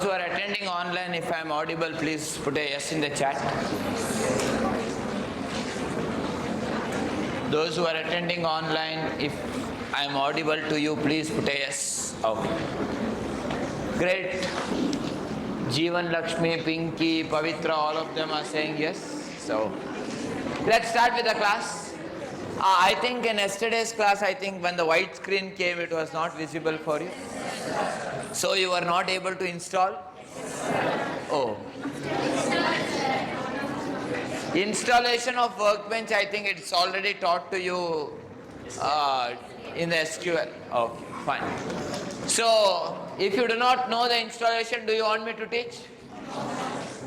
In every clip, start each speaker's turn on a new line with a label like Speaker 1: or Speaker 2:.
Speaker 1: who are attending online, if I am audible, please put a yes in the chat. Those who are attending online, if I am audible to you, please put a yes. Okay. Great. Jeevan, Lakshmi, Pinky, Pavitra, all of them are saying yes. So, let's start with the class. I think in yesterday's class, I think when the white screen came, it was not visible for you. So you were not able to install? Oh. Installation of Workbench, I think it's already taught to you in the SQL. Okay, fine. So, if you do not know the installation, do you want me to teach?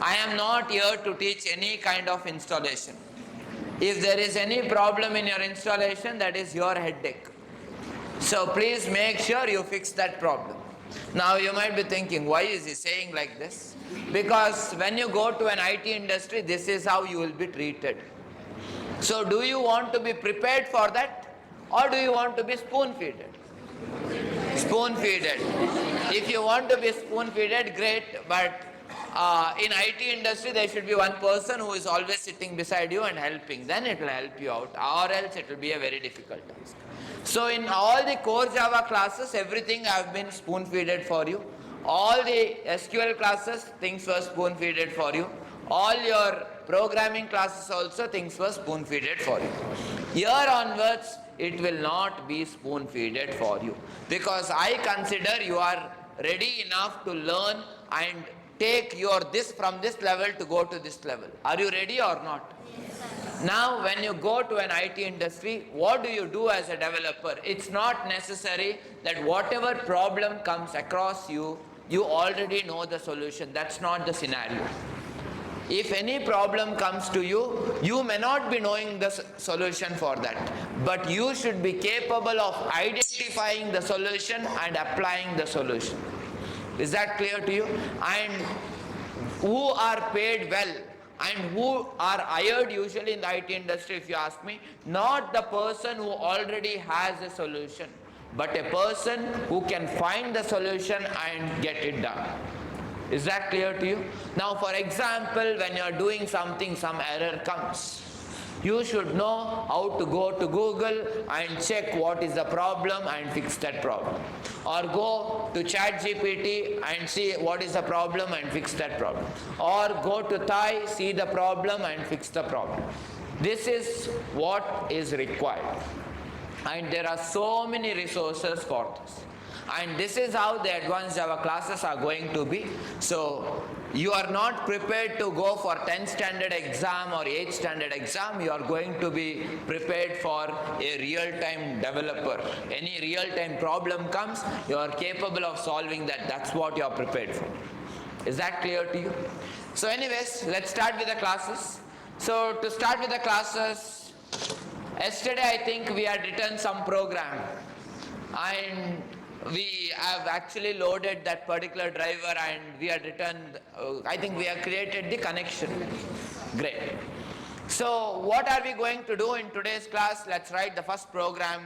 Speaker 1: I am not here to teach any kind of installation. If there is any problem in your installation, that is your headache. So please make sure you fix that problem. Now you might be thinking, why is he saying like this? Because when you go to an IT industry, this is how you will be treated. So do you want to be prepared for that, or do you want to be spoon-feeded? Spoon-feeded. If you want to be spoon-feeded, great, but in IT industry, there should be one person who is always sitting beside you and helping. Then it will help you out, or else it will be a very difficult task. So in all the core Java classes, everything have been spoon-feeded for you. All the SQL classes, things were spoon-feeded for you. All your programming classes also, things were spoon-feeded for you. Here onwards, it will not be spoon-feeded for you. Because I consider you are ready enough to learn and take your this from this level to go to this level. Are you ready or not? Yes, now when you go to an IT industry, what do you do as a developer? It's not necessary that whatever problem comes across you, you already know the solution. That's not the scenario. If any problem comes to you, you may not be knowing the solution for that, but you should be capable of identifying the solution and applying the solution. Is that clear to you? And who are paid well and who are hired usually in the IT industry, if you ask me, not the person who already has a solution, but a person who can find the solution and get it done. Is that clear to you? Now, for example, when you are doing something, some error comes. You should know how to go to Google and check what is the problem and fix that problem. Or go to ChatGPT and see what is the problem and fix that problem. Or go to Thai, see the problem and fix the problem. This is what is required. And there are so many resources for this. And this is how the advanced Java classes are going to be. So you are not prepared to go for 10th standard exam or 8th standard exam. You are going to be prepared for a real-time developer. Any real-time problem comes, you are capable of solving that. That's what you are prepared for. Is that clear to you? So anyways, let's start with the classes. So to start with the classes, yesterday I think we had written some program. And we have actually loaded that particular driver and we had written, I think we have created the connection. Great. So what are we going to do in today's class? Let's write the first program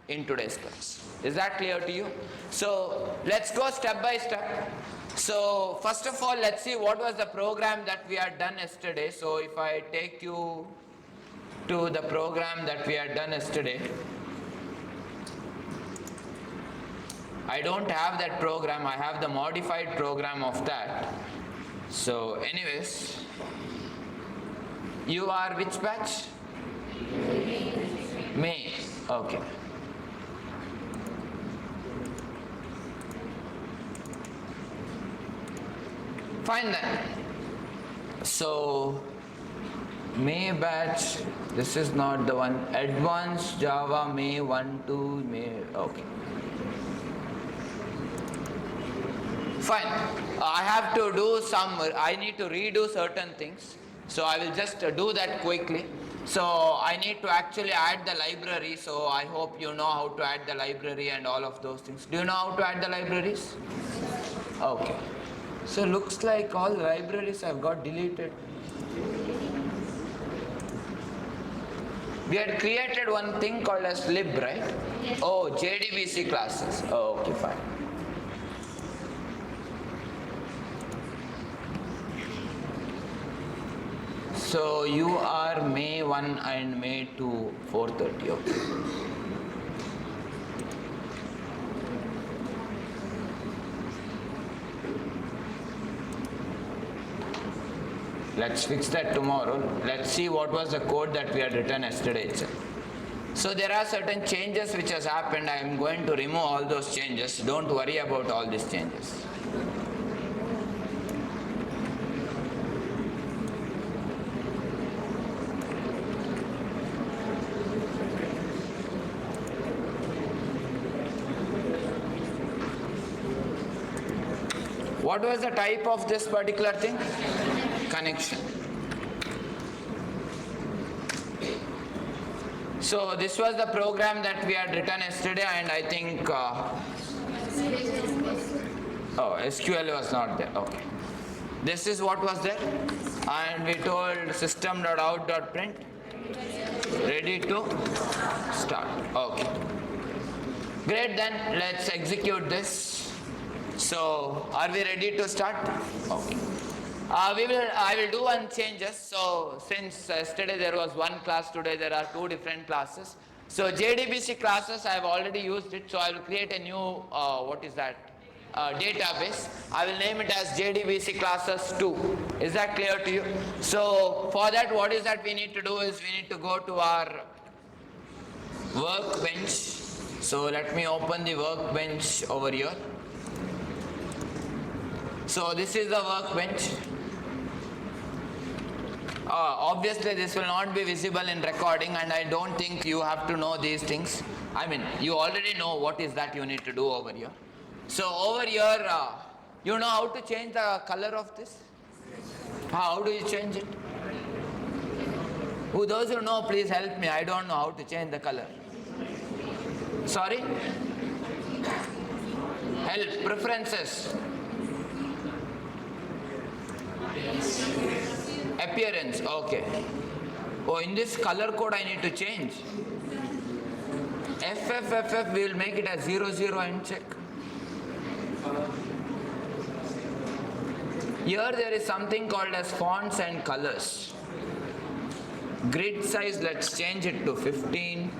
Speaker 1: in today's class. Is that clear to you? So let's go step by step. So first of all, let's see what was the program that we had done yesterday. So if I take you to the program that we had done yesterday, I don't have that program, I have the modified program of that. So anyways, you are which batch? May. Okay. Fine then. So May batch, this is not the one. Advanced Java May 1 to May, okay. Fine. I have to do I need to redo certain things. So I will just do that quickly. So I need to actually add the library. So I hope you know how to add the library and all of those things. Do you know how to add the libraries? Okay. So looks like all libraries have got deleted. We had created one thing called as lib, right? Yes. Oh, JDBC classes. Oh, okay, fine. So you are May 1 and May 2, 4:30. Okay. Let's fix that tomorrow. Let's see what was the code that we had written yesterday itself. So there are certain changes which has happened. I am going to remove all those changes. Don't worry about all these changes. What was the type of this particular thing? Connection. So this was the program that we had written yesterday, and I think SQL was not there. Okay. This is what was there, and we told system.out.print ready to start. Okay. Great, then let's execute this. So are we ready to start? Okay. I will do one changes. So since yesterday there was one class, today there are two different classes. So JDBC classes I have already used it. So I will create a new database. I will name it as JDBC classes 2. Is that clear to you? So for that, what is that we need to do is we need to go to our workbench. So let me open the workbench over here. So this is the workbench. Obviously this will not be visible in recording, and I don't think you have to know these things. I mean, you already know what is that you need to do over here. So over here, you know how to change the color of this? How do you change it? Who those who know, please help me. I don't know how to change the color. Sorry? Help, preferences. Appearance, okay. Oh, in this color code I need to change. FFFF, we will make it as 00 and check. Here there is something called as fonts and colors. Grid size, let's change it to 15.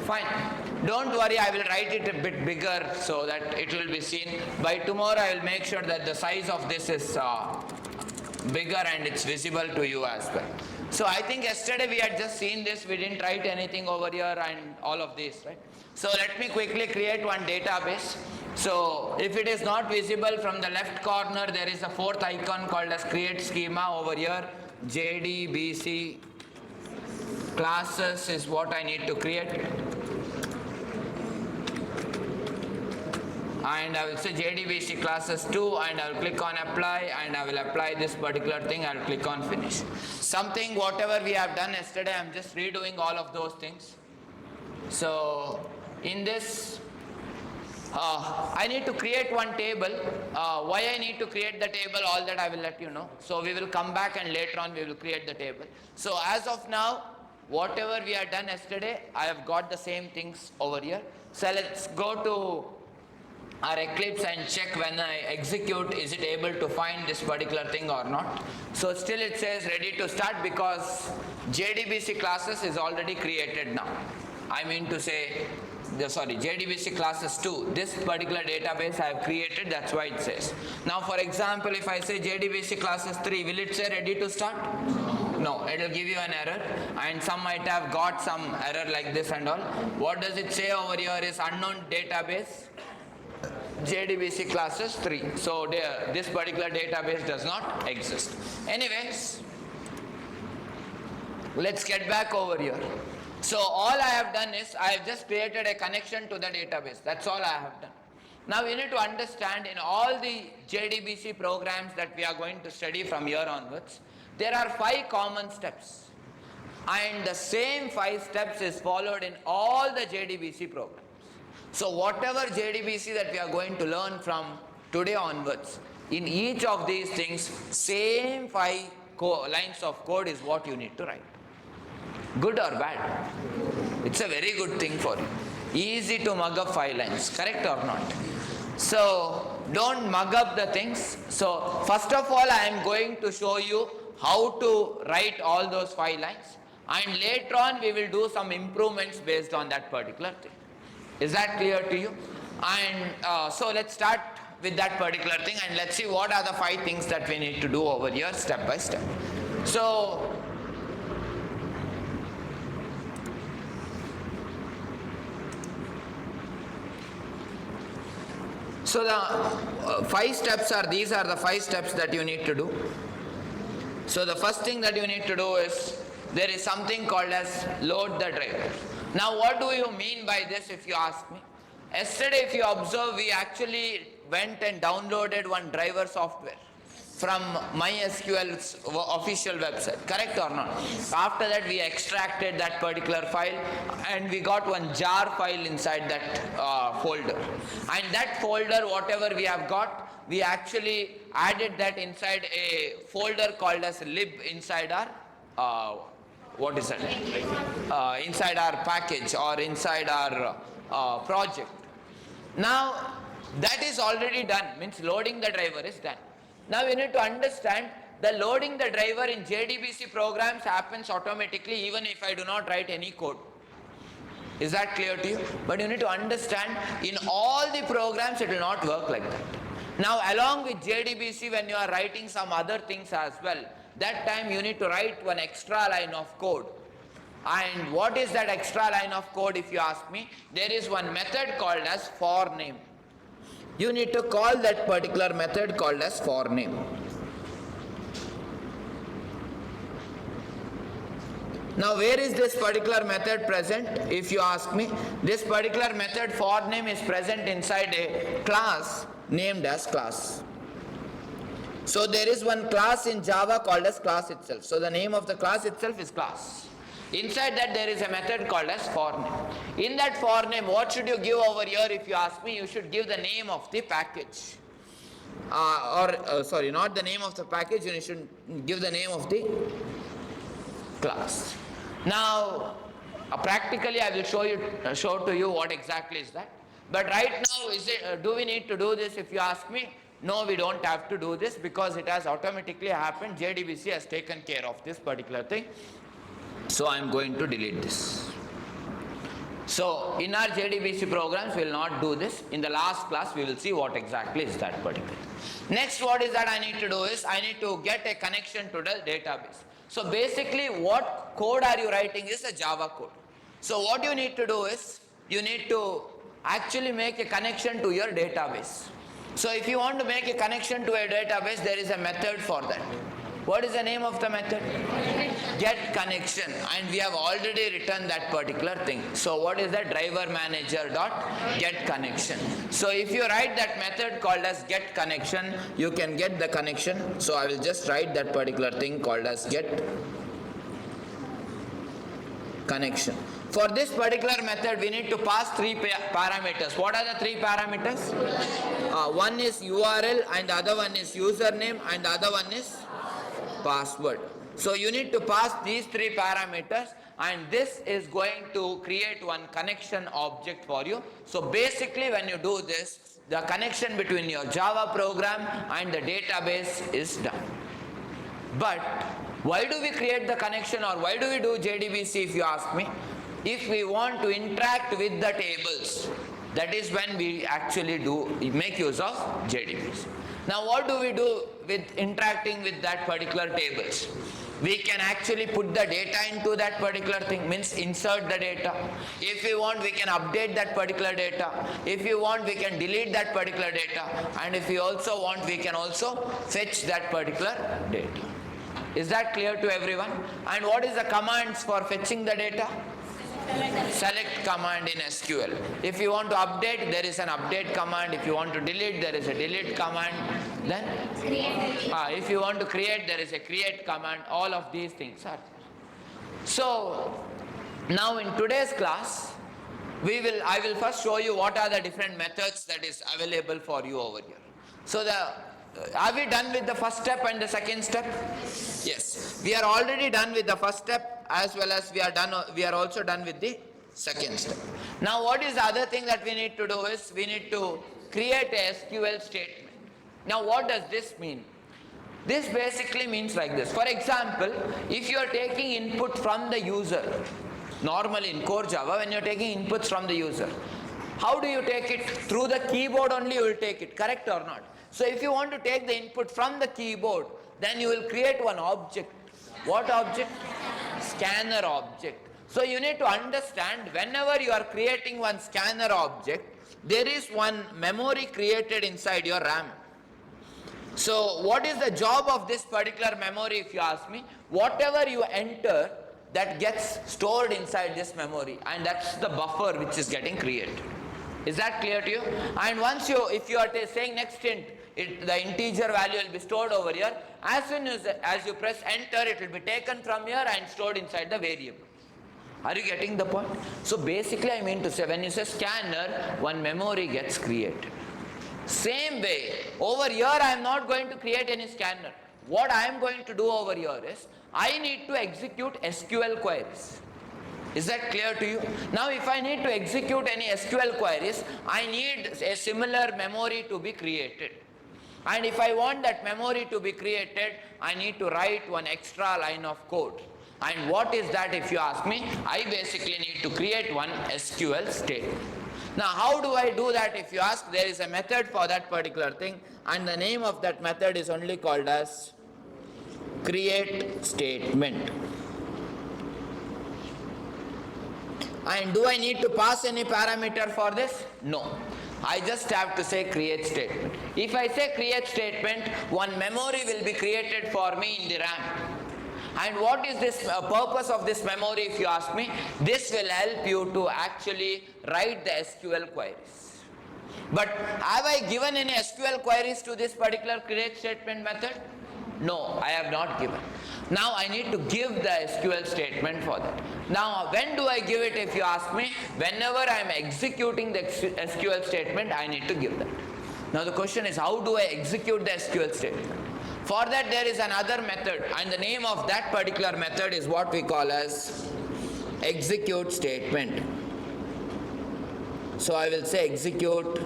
Speaker 1: Fine. Don't worry, I will write it a bit bigger so that it will be seen. By tomorrow I will make sure that the size of this is bigger and it's visible to you as well. So I think yesterday we had just seen this, we didn't write anything over here and all of this, right? So let me quickly create one database. So if it is not visible, from the left corner there is a fourth icon called as create schema over here. JDBC classes is what I need to create. And I will say JDBC classes 2, and I will click on apply, and I will apply this particular thing. I will click on finish. Something whatever we have done yesterday, I am just redoing all of those things. So in this I need to create one table. Why I need to create the table, all that I will let you know. So we will come back and later on we will create the table. So as of now, whatever we have done yesterday, I have got the same things over here. So let's go to our Eclipse and check when I execute, is it able to find this particular thing or not. So still it says ready to start because JDBC classes is already created now. I mean to say, JDBC classes 2, this particular database I have created, that's why it says. Now for example, if I say JDBC classes 3, will it say ready to start? No, it will give you an error, and some might have got some error like this and all. What does it say over here is unknown database, JDBC classes 3. So this particular database does not exist. Anyways, let's get back over here. So all I have done is I have just created a connection to the database. That's all I have done. Now we need to understand, in all the JDBC programs that we are going to study from here onwards, there are 5 common steps. And the same 5 steps is followed in all the JDBC programs. So whatever JDBC that we are going to learn from today onwards, in each of these things, same 5 lines of code is what you need to write. Good or bad? It's a very good thing for you. easy to mug up 5 lines, correct or not? So don't mug up the things. So first of all, I am going to show you how to write all those 5 lines, and later on we will do some improvements based on that particular thing. Is that clear to you? And so let's start with that particular thing, and let's see what are the 5 things that we need to do over here step by step. So the 5 steps are, these are the 5 steps that you need to do. So the first thing that you need to do is, there is something called as load the driver. Now what do you mean by this, if you ask me? Yesterday, if you observe, we actually went and downloaded one driver software from MySQL's official website, correct or not? After that, we extracted that particular file and we got one jar file inside that folder. And that folder, whatever we have got, we actually added that inside a folder called as lib inside our, what is that? Inside our package or inside our project. Now, that is already done, means loading the driver is done. Now you need to understand the loading the driver in JDBC programs happens automatically even if I do not write any code. Is that clear to you? But you need to understand, in all the programs it will not work like that. Now along with JDBC, when you are writing some other things as well, that time you need to write one extra line of code. And what is that extra line of code, if you ask me? There is one method called as for name. You need to call that particular method called as for name. Now where is this particular method present, if you ask me? This particular method for name is present inside a class named as class. So there is one class in Java called as class itself. So the name of the class itself is class. Inside that there is a method called as for name. In that for name, what should you give over here, if you ask me? You should give the name of the package. Sorry, not the name of the package, you should give the name of the class. Now, practically I will show to you what exactly is that. But right now, do we need to do this, if you ask me? No, we don't have to do this because it has automatically happened. JDBC has taken care of this particular thing. So I am going to delete this. So in our JDBC programs, we will not do this. In the last class, we will see what exactly is that particular. Next, what is that I need to do is, I need to get a connection to the database. So basically, what code are you writing is a Java code. So what you need to do is, you need to actually make a connection to your database. So if you want to make a connection to a database, there is a method for that. What is the name of the method? Get connection, and we have already written that particular thing. So what is that? Driver manager dot get connection. So if you write that method called as get connection, you can get the connection. So I will just write that particular thing called as get connection. For this particular method, we need to pass 3 parameters. What are the 3 parameters? One is URL, and the other one is username, and the other one is password. So you need to pass these 3 parameters, and this is going to create one connection object for you. So basically, when you do this, the connection between your Java program and the database is done. But why do we create the connection, or why do we do JDBC, if you ask me? If we want to interact with the tables, that is when we actually make use of JDBC. Now what do we do with interacting with that particular tables? We can actually put the data into that particular thing, means insert the data. If we want, we can update that particular data. If you want, we can delete that particular data. And if we also want, we can also fetch that particular data. Is that clear to everyone? And what is the commands for fetching the data? Select command in SQL. If you want to update, there is an update command. If you want to delete, there is a delete command. Then if you want to create, there is a create command. All of these things are there. So now in today's class, I will first show you what are the different methods that is available for you over here. So are we done with the first step and the second step? Yes, we are already done with the first step, as well as we are also done with the second step. Now what is the other thing that we need to do is we need to create a SQL statement. Now what does this mean? This basically means like this. For example, if you are taking input from the user, normally in core Java when you are taking inputs from the user, how do you take it? Through the keyboard only you will take it, correct or not? So if you want to take the input from the keyboard, then you will create one object. What object? Scanner object. So you need to understand, whenever you are creating one scanner object, there is one memory created inside your RAM. So what is the job of this particular memory if you ask me? Whatever you enter, that gets stored inside this memory, and that's the buffer which is getting created. Is that clear to you? And once if you are saying next int, the integer value will be stored over here. As soon as you press enter, it will be taken from here and stored inside the variable. Are you getting the point? So basically I mean to say, when you say scanner, one memory gets created. Same way, over here I am not going to create any scanner. What I am going to do over here is, I need to execute SQL queries. Is that clear to you? Now if I need to execute any SQL queries, I need a similar memory to be created. And if I want that memory to be created, I need to write one extra line of code. And what is that if you ask me? I basically need to create one SQL statement. Now how do I do that if you ask? There is a method for that particular thing, and the name of that method is only called as create statement. And do I need to pass any parameter for this? No. I just have to say create statement. If I say create statement, one memory will be created for me in the RAM. And what is this purpose of this memory if you ask me? This will help you to actually write the SQL queries. But have I given any SQL queries to this particular create statement method? No, I have not given. Now I need to give the SQL statement for that. Now when do I give it if you ask me? Whenever I am executing the SQL statement, I need to give that. Now the question is, how do I execute the SQL statement? For that there is another method, and the name of that particular method is what we call as execute statement. So I will say execute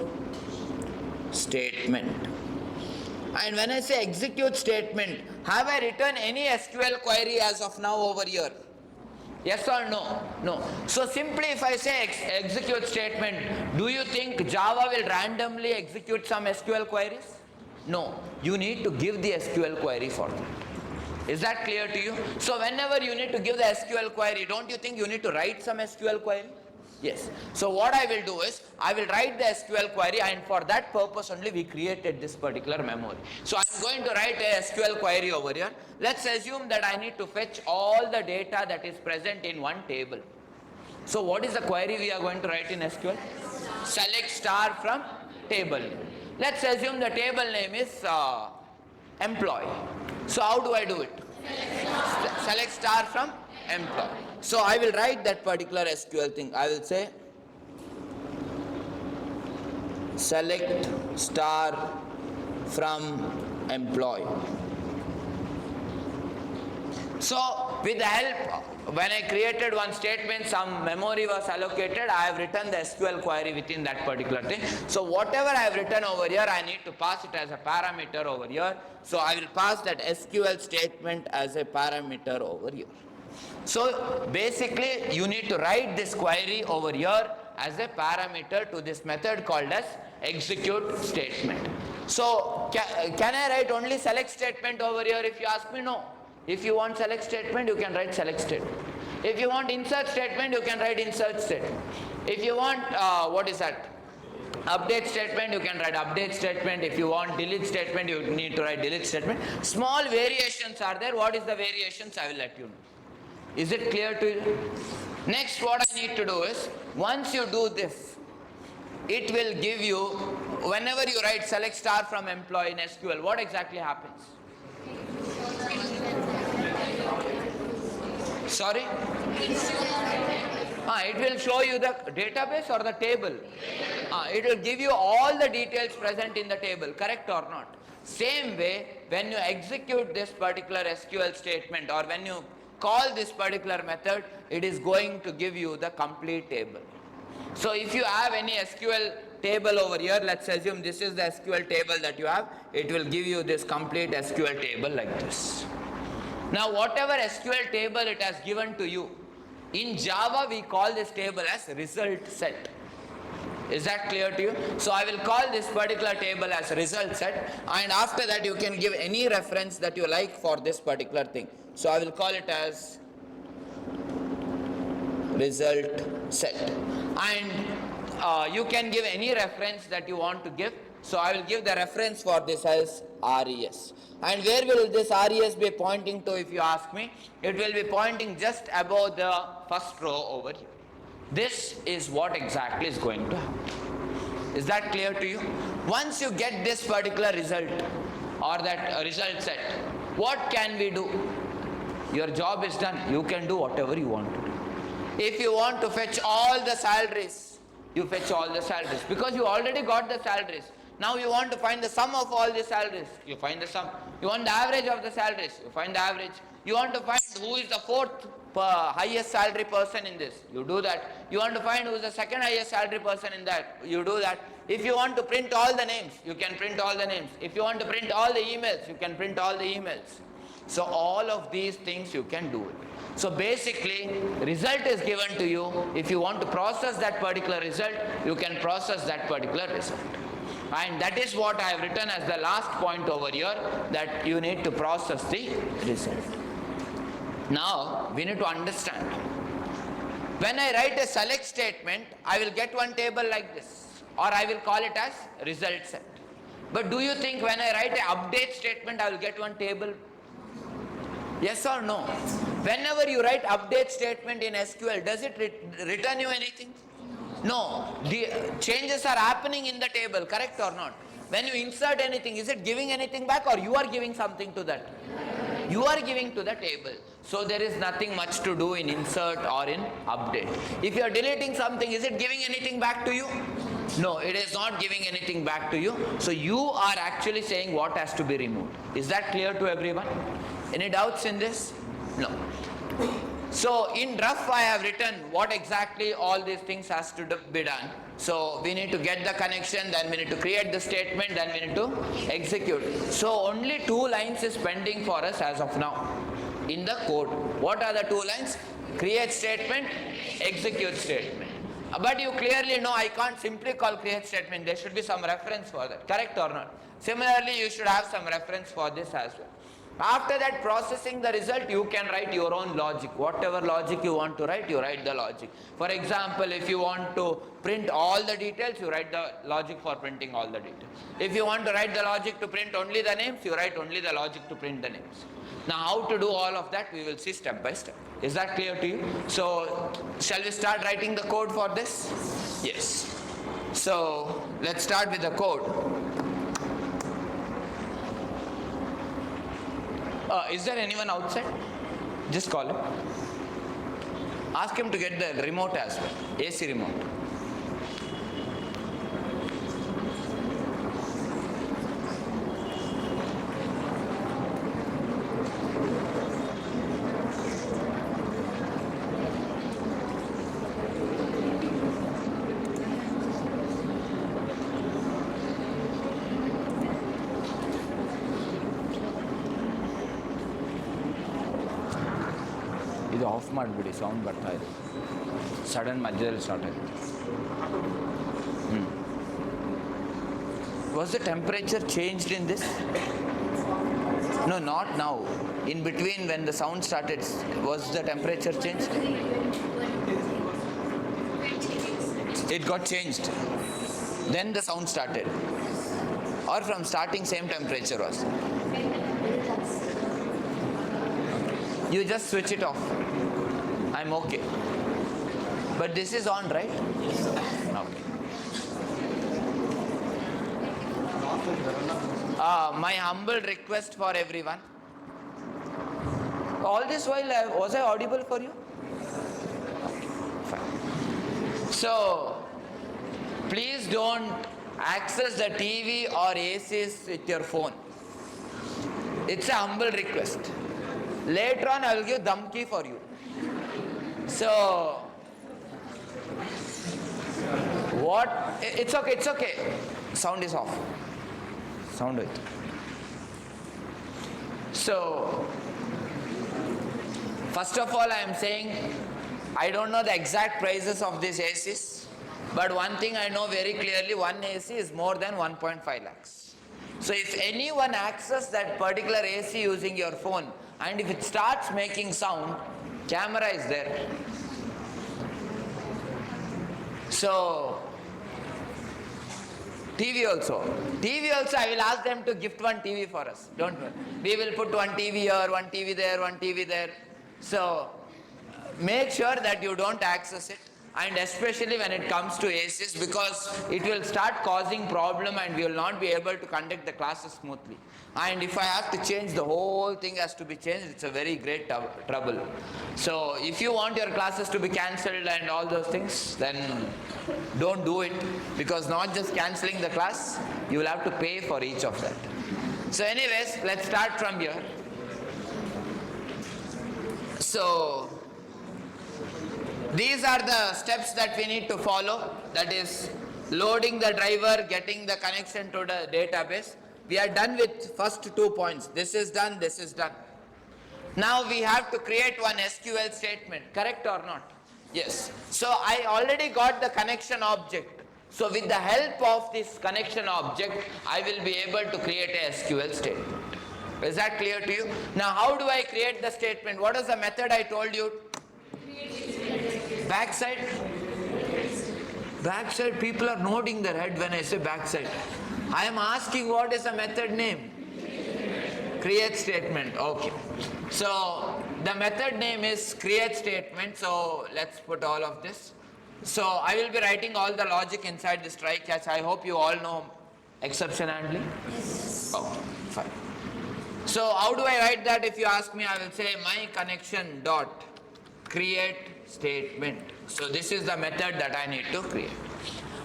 Speaker 1: statement. And when I say execute statement, have I written any SQL query as of now over here? Yes or no? No. So simply if I say execute statement, do you think Java will randomly execute some SQL queries? No. You need to give the SQL query for that. Is that clear to you? So whenever you need to give the SQL query, don't you think you need to write some SQL query? Yes. So what I will do is, I will write the SQL query, and for that purpose only we created this particular memory. So I am going to write a SQL query over here. Let's assume that I need to fetch all the data that is present in one table. So what is the query we are going to write in SQL? Select star from table. Let's assume the table name is employee. So how do I do it? Select star from employee. So I will write that particular SQL thing. I will say select star from employee. So with the help, when I created one statement, some memory was allocated, I have written the SQL query within that particular thing. So whatever I have written over here, I need to pass it as a parameter over here. So I will pass that SQL statement as a parameter over here. So basically you need to write this query over here as a parameter to this method called as execute statement. So can I write only select statement over here if you ask me? No. If you want select statement, you can write select statement. If you want insert statement, you can write insert statement. If you want, update statement, you can write update statement. If you want delete statement, you need to write delete statement. Small variations are there. What is the variations? I will let you know. Is it clear to you? Next, what I need to do is, once you do this, it will give you, whenever you write select star from employee in SQL, what exactly happens? Sorry? It will show you the database or the table. It will give you all the details present in the table, correct or not? Same way, when you execute this particular SQL statement, or when you call this particular method, it is going to give you the complete table. So if you have any SQL table over here, let's assume this is the SQL table that you have, it will give you this complete SQL table like this. Now whatever SQL table it has given to you, in Java we call this table as result set. Is that clear to you? So I will call this particular table as result set, and after that you can give any reference that you like for this particular thing. So I will call it as result set, and you can give any reference that you want to give. So I will give the reference for this as RES. And where will this RES be pointing to if you ask me? It will be pointing just above the first row over here. This is what exactly is going to happen. Is that clear to you? Once you get this particular result or that result set, what can we do? Your job is done. You can do whatever you want to do. If you want to fetch all the salaries, you fetch all the salaries because you already got the salaries. Now you want to find the sum of all the salaries, you find the sum. You want the average of the salaries, you find the average. You want to find who is the fourth highest salary person in this, you do that. You want to find who is the second highest salary person in that, you do that. If you want to print all the names, you can print all the names. If you want to print all the emails, you can print all the emails. So all of these things you can do it. So basically, result is given to you. If you want to process that particular result, you can process that particular result. And that is what I have written as the last point over here, that you need to process the result. Now, we need to understand. When I write a select statement, I will get one table like this, or I will call it as result set. But do you think when I write an update statement, I will get one table? Yes or no? Whenever you write update statement in SQL, does it return you anything? No. The changes are happening in the table, correct or not? When you insert anything, is it giving anything back, or you are giving something to that? You are giving to the table. So there is nothing much to do in insert or in update. If you are deleting something, is it giving anything back to you? No, it is not giving anything back to you. So you are actually saying what has to be removed. Is that clear to everyone? Any doubts in this? No. So in rough I have written what exactly all these things has to be done. So we need to get the connection, then we need to create the statement, then we need to execute. So only 2 lines is pending for us as of now in the code. What are the 2 lines? Create statement, execute statement. But you clearly know I can't simply call create statement. There should be some reference for that. Correct or not? Similarly, you should have some reference for this as well. After that, processing the result, you can write your own logic. Whatever logic you want to write, you write the logic. For example, if you want to print all the details, you write the logic for printing all the details. If you want to write the logic to print only the names, you write only the logic to print the names. Now, how to do all of that, we will see step by step. Is that clear to you? So, shall we start writing the code for this? Yes. So, let's start with the code. Is there anyone outside? Just call him. Ask him to get the remote as well, AC remote. ಇದು of ಮಾಡಿಬಿಡಿ, sound ಬರ್ತಾ ಇದೆ, sudden ಮಧ್ಯದಲ್ಲಿ start ಆಗಿದೆ. Was the temperature changed in this? No, not now. In between when the sound started, was the temperature changed? It got changed. Then the sound started. Or from starting same temperature was? You just switch it off. I'm okay. But this is on, right? Okay. My humble request for everyone. All this while, was I audible for you? Fine. So, please don't access the TV or ACs with your phone. It's a humble request. Later on I will give dhamki for you. So, what? It's okay, it's okay. Sound is off. Sound it. So, first of all I am saying, I don't know the exact prices of these ACs, but one thing I know very clearly, one AC is more than 1.5 lakhs. So if anyone accesses that particular AC using your phone, and if it starts making sound, camera is there. So, TV also, I will ask them to gift one TV for us. Don't worry. We will put one TV here, one TV there, one TV there. So, make sure that you don't access it, and especially when it comes to ACs, because it will start causing problem and we will not be able to conduct the classes smoothly. And if I have to change, the whole thing has to be changed. It's a very great trouble. So if you want your classes to be cancelled and all those things, then don't do it, because not just cancelling the class, you will have to pay for each of that. So anyways, let's start from here. So these are the steps that we need to follow. That is loading the driver, getting the connection to the database. We are done with first 2 points. This is done, this is done. Now we have to create one SQL statement, correct or not? Yes. So I already got the connection object. So with the help of this connection object, I will be able to create a SQL statement. Is that clear to you? Now how do I create the statement? What is the method I told you? Backside? Backside, people are nodding their head when I say backside. I am asking what is the method name? Create statement. Okay. So the method name is create statement. So let's put all of this. So I will be writing all the logic inside this try catch. I hope you all know exception handling. Yes. Okay, fine. So how do I write that? If you ask me, I will say my connection dot create statement. So this is the method that I need to create.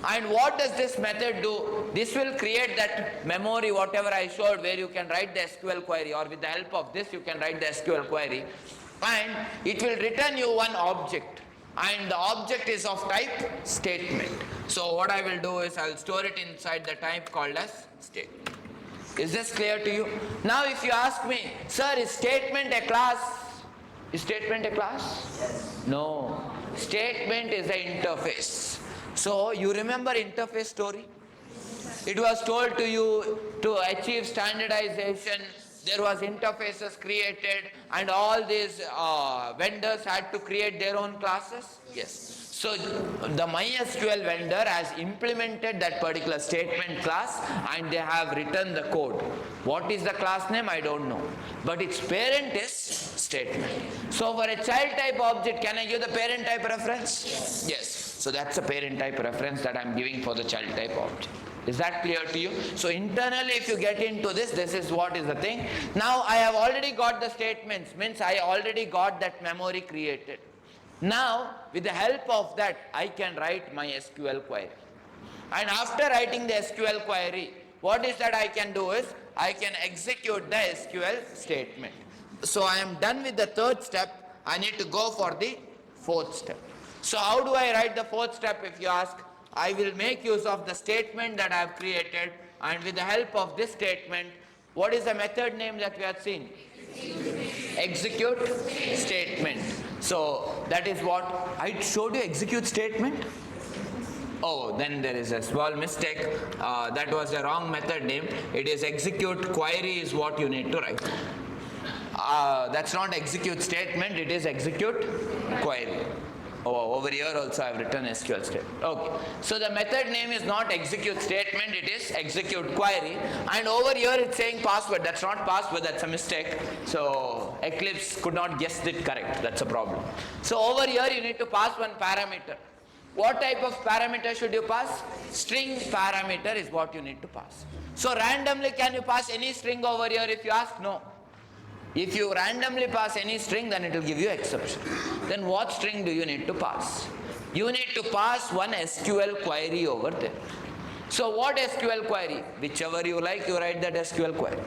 Speaker 1: And what does this method do? This will create that memory, whatever I showed, where you can write the SQL query, or with the help of this you can write the SQL query, and it will return you one object, and the object is of type statement. So what I will do is I will store it inside the type called as statement. Is this clear to you? Now if you ask me, sir, is statement a class? Is statement a class? Yes. No. Statement is an interface. So you remember interface story? It was told to you to achieve standardization. There was interfaces created, and all these vendors had to create their own classes. Yes. So the MySQL vendor has implemented that particular statement class, and they have written the code. What is the class name? I don't know. But its parent is statement. So for a child type object, can I give the parent type reference? Yes. Yes. So that's a parent type reference that I am giving for the child type object. Is that clear to you? So internally, if you get into this, this is what is the thing. Now I have already got the statements, means I already got that memory created. Now with the help of that, I can write my SQL query. And after writing the SQL query, what is that I can do is, I can execute the SQL statement. So I am done with the third step. I need to go for the fourth step. So how do I write the fourth step, if you ask? I will make use of the statement that I have created, and with the help of this statement, what is the method name that we have seen? Execute statement. So that is what I showed you, execute statement. Oh, then there is a small mistake. That was a wrong method name. It is execute query is what you need to write. That's not execute statement, it is execute query. Oh, over here also I have written SQL statement. Okay. So the method name is not execute statement, it is execute query. And over here it's saying password. That's not password, that's a mistake. So Eclipse could not guess it correct. That's a problem. So over here you need to pass one parameter. What type of parameter should you pass? String parameter is what you need to pass. So randomly can you pass any string over here, if you ask? No. If you randomly pass any string, then it will give you exception. Then what string do you need to pass? You need to pass one SQL query over there. So what SQL query? Whichever you like, you write that SQL query.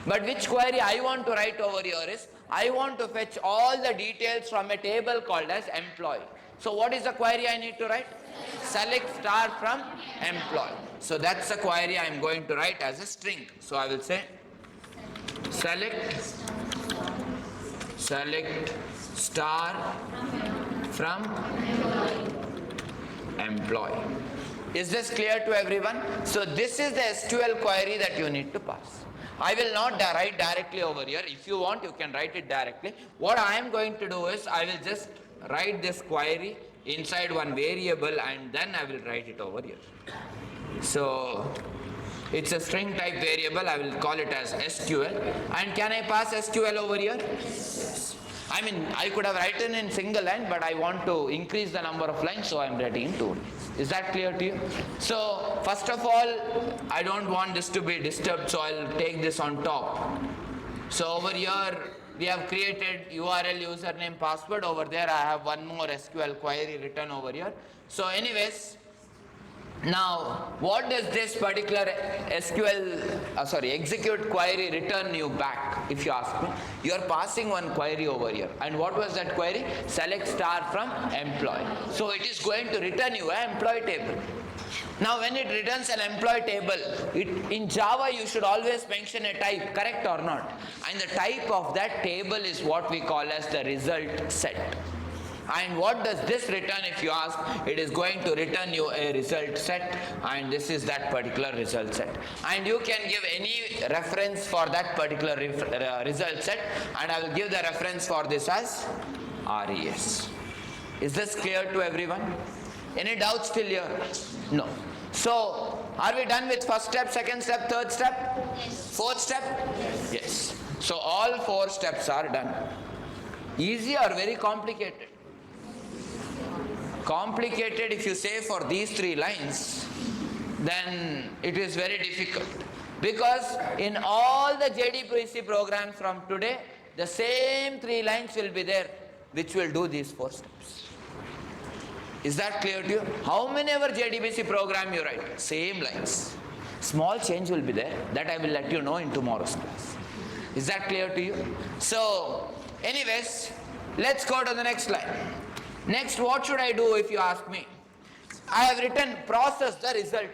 Speaker 1: But which query I want to write over here is, I want to fetch all the details from a table called as employee. So what is the query I need to write? Select star from employee. So that's the query I am going to write as a string. So I will say select star from employee. Is this clear to everyone? So this is the SQL query that you need to pass. I will not write directly over here. If you want, you can write it directly. What I am going to do is I will just write this query inside one variable and then I will write it over here. So it's a string type variable. I will call it as SQL. And can I pass SQL over here? I mean, I could have written in single line, but I want to increase the number of lines, so I am writing in 2 lines. Is that clear to you? So first of all, I don't want this to be disturbed, so I'll take this on top. So over here, we have created URL, username, password. Over there, I have one more SQL query written over here. So anyways, now what does this particular execute query return you back? If you ask me, you are passing one query over here, and what was that query? Select star from employee. So it is going to return you an employee table. Now when it returns an employee table, in Java you should always mention a type, correct or not? And the type of that table is what we call as the result set. And what does this return if you ask? It is going to return you a result set, and this is that particular result set. And you can give any reference for that particular result set, and I will give the reference for this as RES. Is this clear to everyone? Any doubts till here? No. So, are we done with first step, second step, third step? Yes. Fourth step? Yes. So all 4 steps are done. Easy or very complicated? Complicated if you say for these 3 lines, then it is very difficult. Because in all the JDBC programs from today, the same 3 lines will be there which will do these 4 steps. Is that clear to you? How many ever JDBC program you write, same lines. Small change will be there, that I will let you know in tomorrow's class. Is that clear to you? So, anyways, let's go to the next line. Next, what should I do if you ask me? I have written process the result.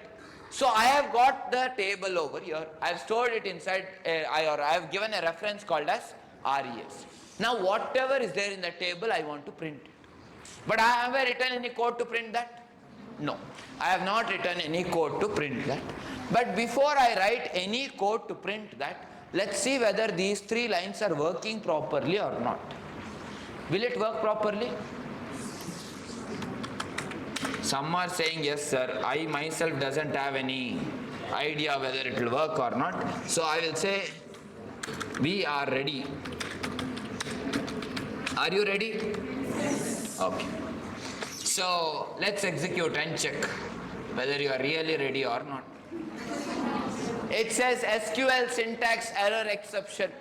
Speaker 1: So I have got the table over here. I have stored it inside, I have given a reference called as RES. Now whatever is there in the table, I want to print it. But have I written any code to print that? No. I have not written any code to print that. But before I write any code to print that, let's see whether these 3 lines are working properly or not. Will it work properly? Some are saying yes sir, I myself doesn't have any idea whether it will work or not. So I will say we are ready. Are you ready? Okay. So let's execute and check whether you are really ready or not. It says SQL syntax error exception.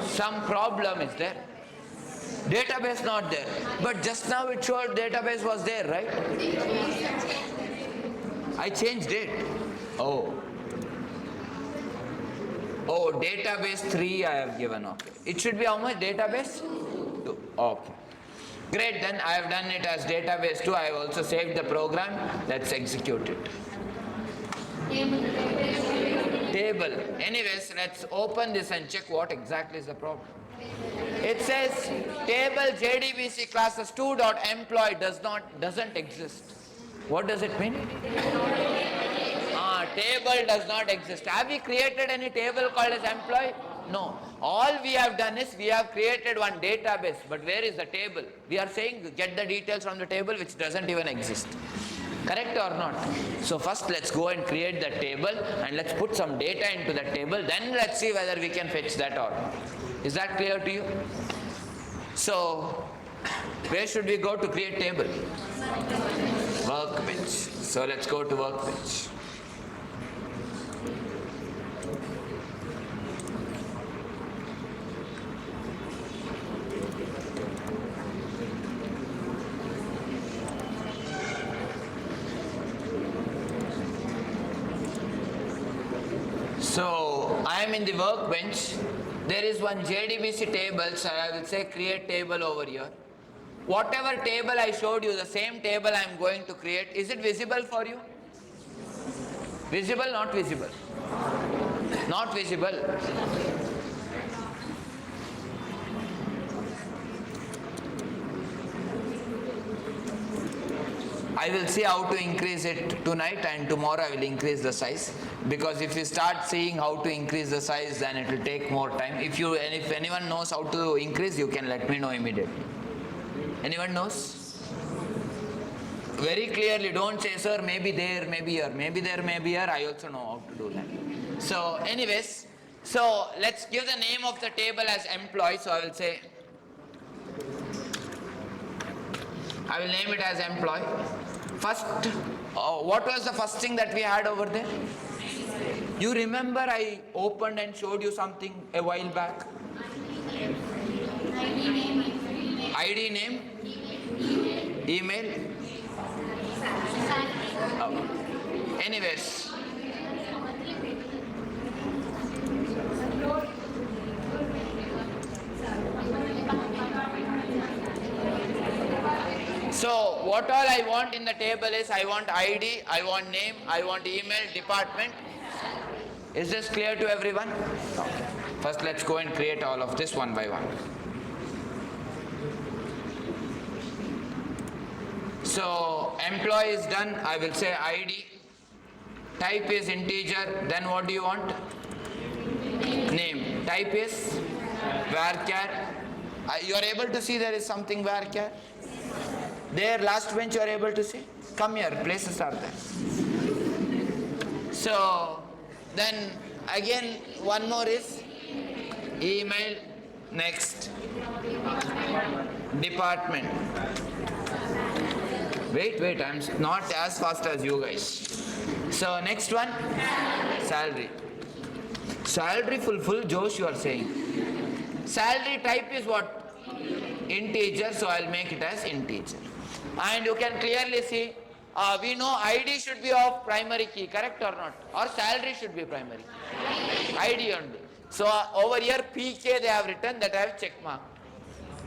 Speaker 1: Some problem is there. Database not there. But just now it showed database was there, right? I changed it. Oh, database 3 I have given. Okay. It should be how much? Database 2. Okay. Great, then I have done it as database 2. I have also saved the program. Let's execute it. Table. Anyways, let's open this and check what exactly is the problem. It says table JDBC classes 2.employee doesn't exist. What does it mean? Table does not exist. Have we created any table called as employee? No. All we have done is we have created one database, but where is the table? We are saying get the details from the table which doesn't even exist. Correct or not? So first let's go and create the table and let's put some data into that table, then let's see whether we can fetch that or not. Is that clear to you? So where should we go to create table? Workbench. So let's go to workbench. So I am in the workbench There is one JDBC table, so I will say create table over here. Whatever table I showed you, the same table I am going to create, is it visible for you? Visible, not visible? Not visible. I will see how to increase it tonight, and tomorrow I will increase the size, because if you start seeing how to increase the size, then it will take more time. If anyone knows how to increase, you can let me know immediately. Anyone knows? Very clearly, don't say, sir, maybe there, maybe here, maybe there, maybe here. I also know how to do that. So anyways, so let's give the name of the table as employee. So I will say, I will name it as employee. First, what was the first thing that we had over there? You remember I opened and showed you something a while back? ID name, email. Anyways, so what all I want in the table is, I want ID, I want name, I want email, department. Is this clear to everyone? Okay. First let's go and create all of this one by one. So employee is done. I will say ID, type is integer, then what do you want? Name, type is varchar. You are able to see there is something varchar? There, last bench, you are able to see? Come here, places are there. So then again one more is email, next department. Wait, I am not as fast as you guys. So next one, salary. Salary full Josh you are saying. Salary type is what? Integer, so I will make it as integer. And you can clearly see, we know ID should be of primary key, correct or not? Or salary should be primary? ID only. So over here PK they have written, that I have check mark.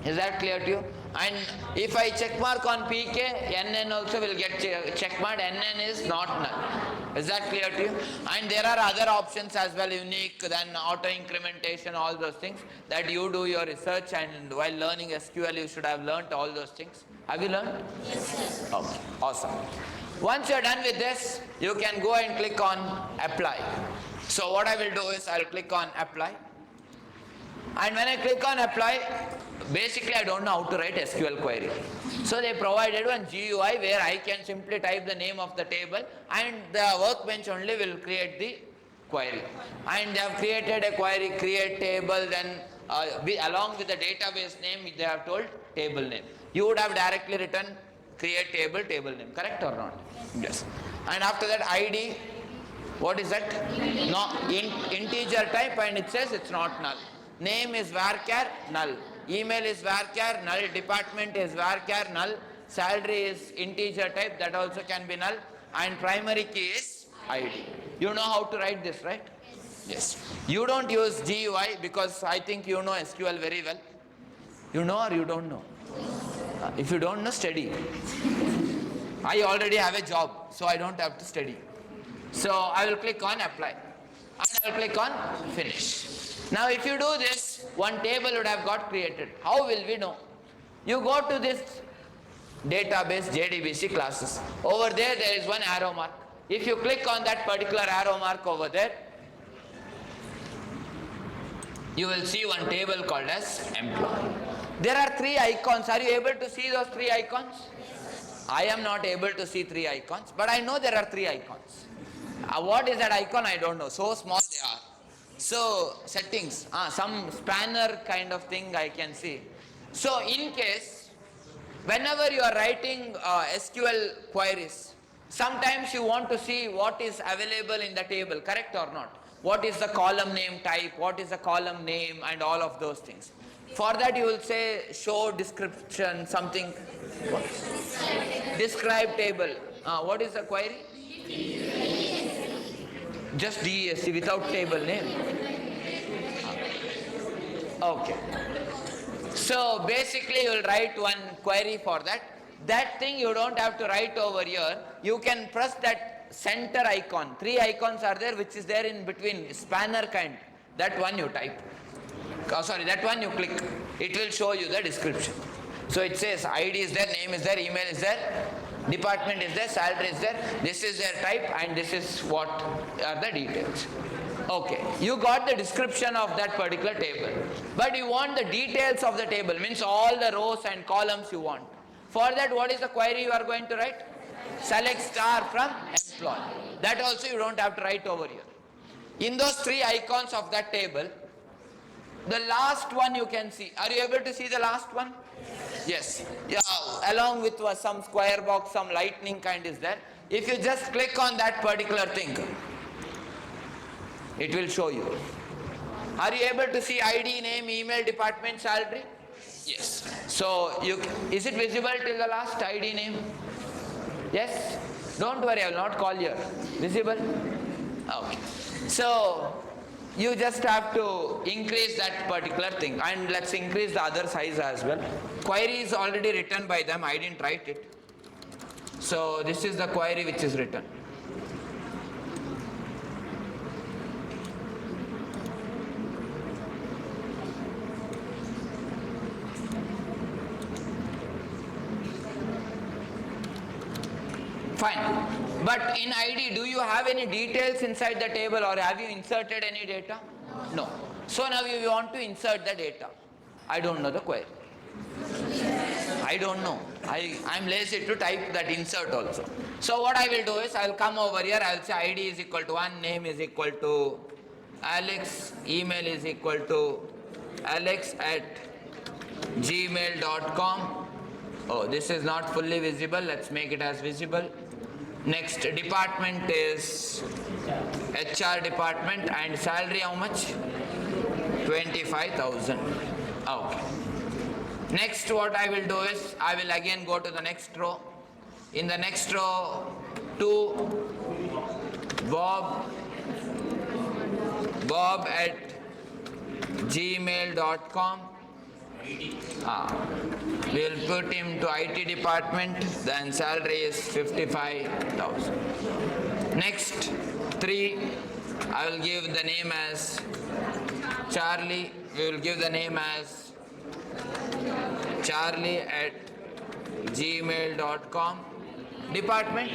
Speaker 1: Is that clear to you? And if I check mark on PK, NN also will get check mark. NN is not null. Is that clear to you? And there are other options as well, unique, then auto incrementation, all those things that you do your research, and while learning SQL you should have learnt all those things. Have you learned? Yes. Okay, awesome. Once you are done with this, you can go and click on apply. So what I will do is I will click on apply. And when I click on apply, basically I don't know how to write SQL query. So they provided one GUI where I can simply type the name of the table, and the workbench only will create the query. And they have created a query, create table, then along with the database name they have told table name. You would have directly written create table, table name, correct or not? Yes. And after that ID, what is that? No, integer type, and it says it's not null. Name is varchar, null. Email is varchar, null. Department is varchar, null. Salary is integer type, that also can be null. And primary key is ID. You know how to write this, right? Yes. You don't use GUI because I think you know SQL very well. You know or you don't know? If you don't know, study. I already have a job, so I don't have to study. So I will click on apply. And I will click on finish. Now if you do this, one table would have got created. How will we know? You go to this database JDBC classes. Over there is one arrow mark. If you click on that particular arrow mark over there, you will see one table called as employee. There are 3 icons. Are you able to see those 3 icons? I am not able to see 3 icons, but I know there are 3 icons. What is that icon? I don't know. So small they are. So settings, some spanner kind of thing I can see. So in case, whenever you are writing SQL queries, sometimes you want to see what is available in the table, correct or not? What is the column name type, what is the column name, and all of those things. For that you will say show description, something. What? Describe table. What is the query? Just DESC without table name. Okay. So basically you will write one query for that. That thing you don't have to write over here. You can press that center icon. 3 icons are there which is there in between, spanner kind. That one you type. Oh, sorry, that one you click. It will show you the description. So it says ID is there, name is there, email is there, department is there, salary is there, this is their type, and this is what are the details. Okay, you got the description of that particular table, but you want the details of the table, means all the rows and columns you want. For that, what is the query you are going to write? Select star from employee. That also you don't have to write over here. In those 3 icons of that table, the last one you can see. Are you able to see the last one? Yes. Yeah, along with some square box, some lightning kind is there. If you just click on that particular thing, it will show you. Are you able to see ID, name, email, department, salary? Yes. So, is it visible till the last ID, name? Yes? Don't worry, I will not call here. Visible? Okay. So, you just have to increase that particular thing, and let's increase the other size as well. Query is already written by them, I didn't write it. So this is the query which is written. Fine. But in ID, do you have any details inside the table, or have you inserted any data? No. So now you want to insert the data. I don't know the query. I don't know. I'm lazy to type that insert also. So what I will do is, I will come over here, I will say ID is equal to 1, name is equal to Alex, email is equal to alex@gmail.com. Oh, this is not fully visible. Let's make it as visible. Next, department is HR department, and salary how much? 25,000. Okay. Next, what I will do is, I will again go to the next row. In the next row, to bob@gmail.com. We will put him to IT department, then salary is 55,000. Next, 3, I will give the name as Charlie. We will give the name as charlie@gmail.com. Department,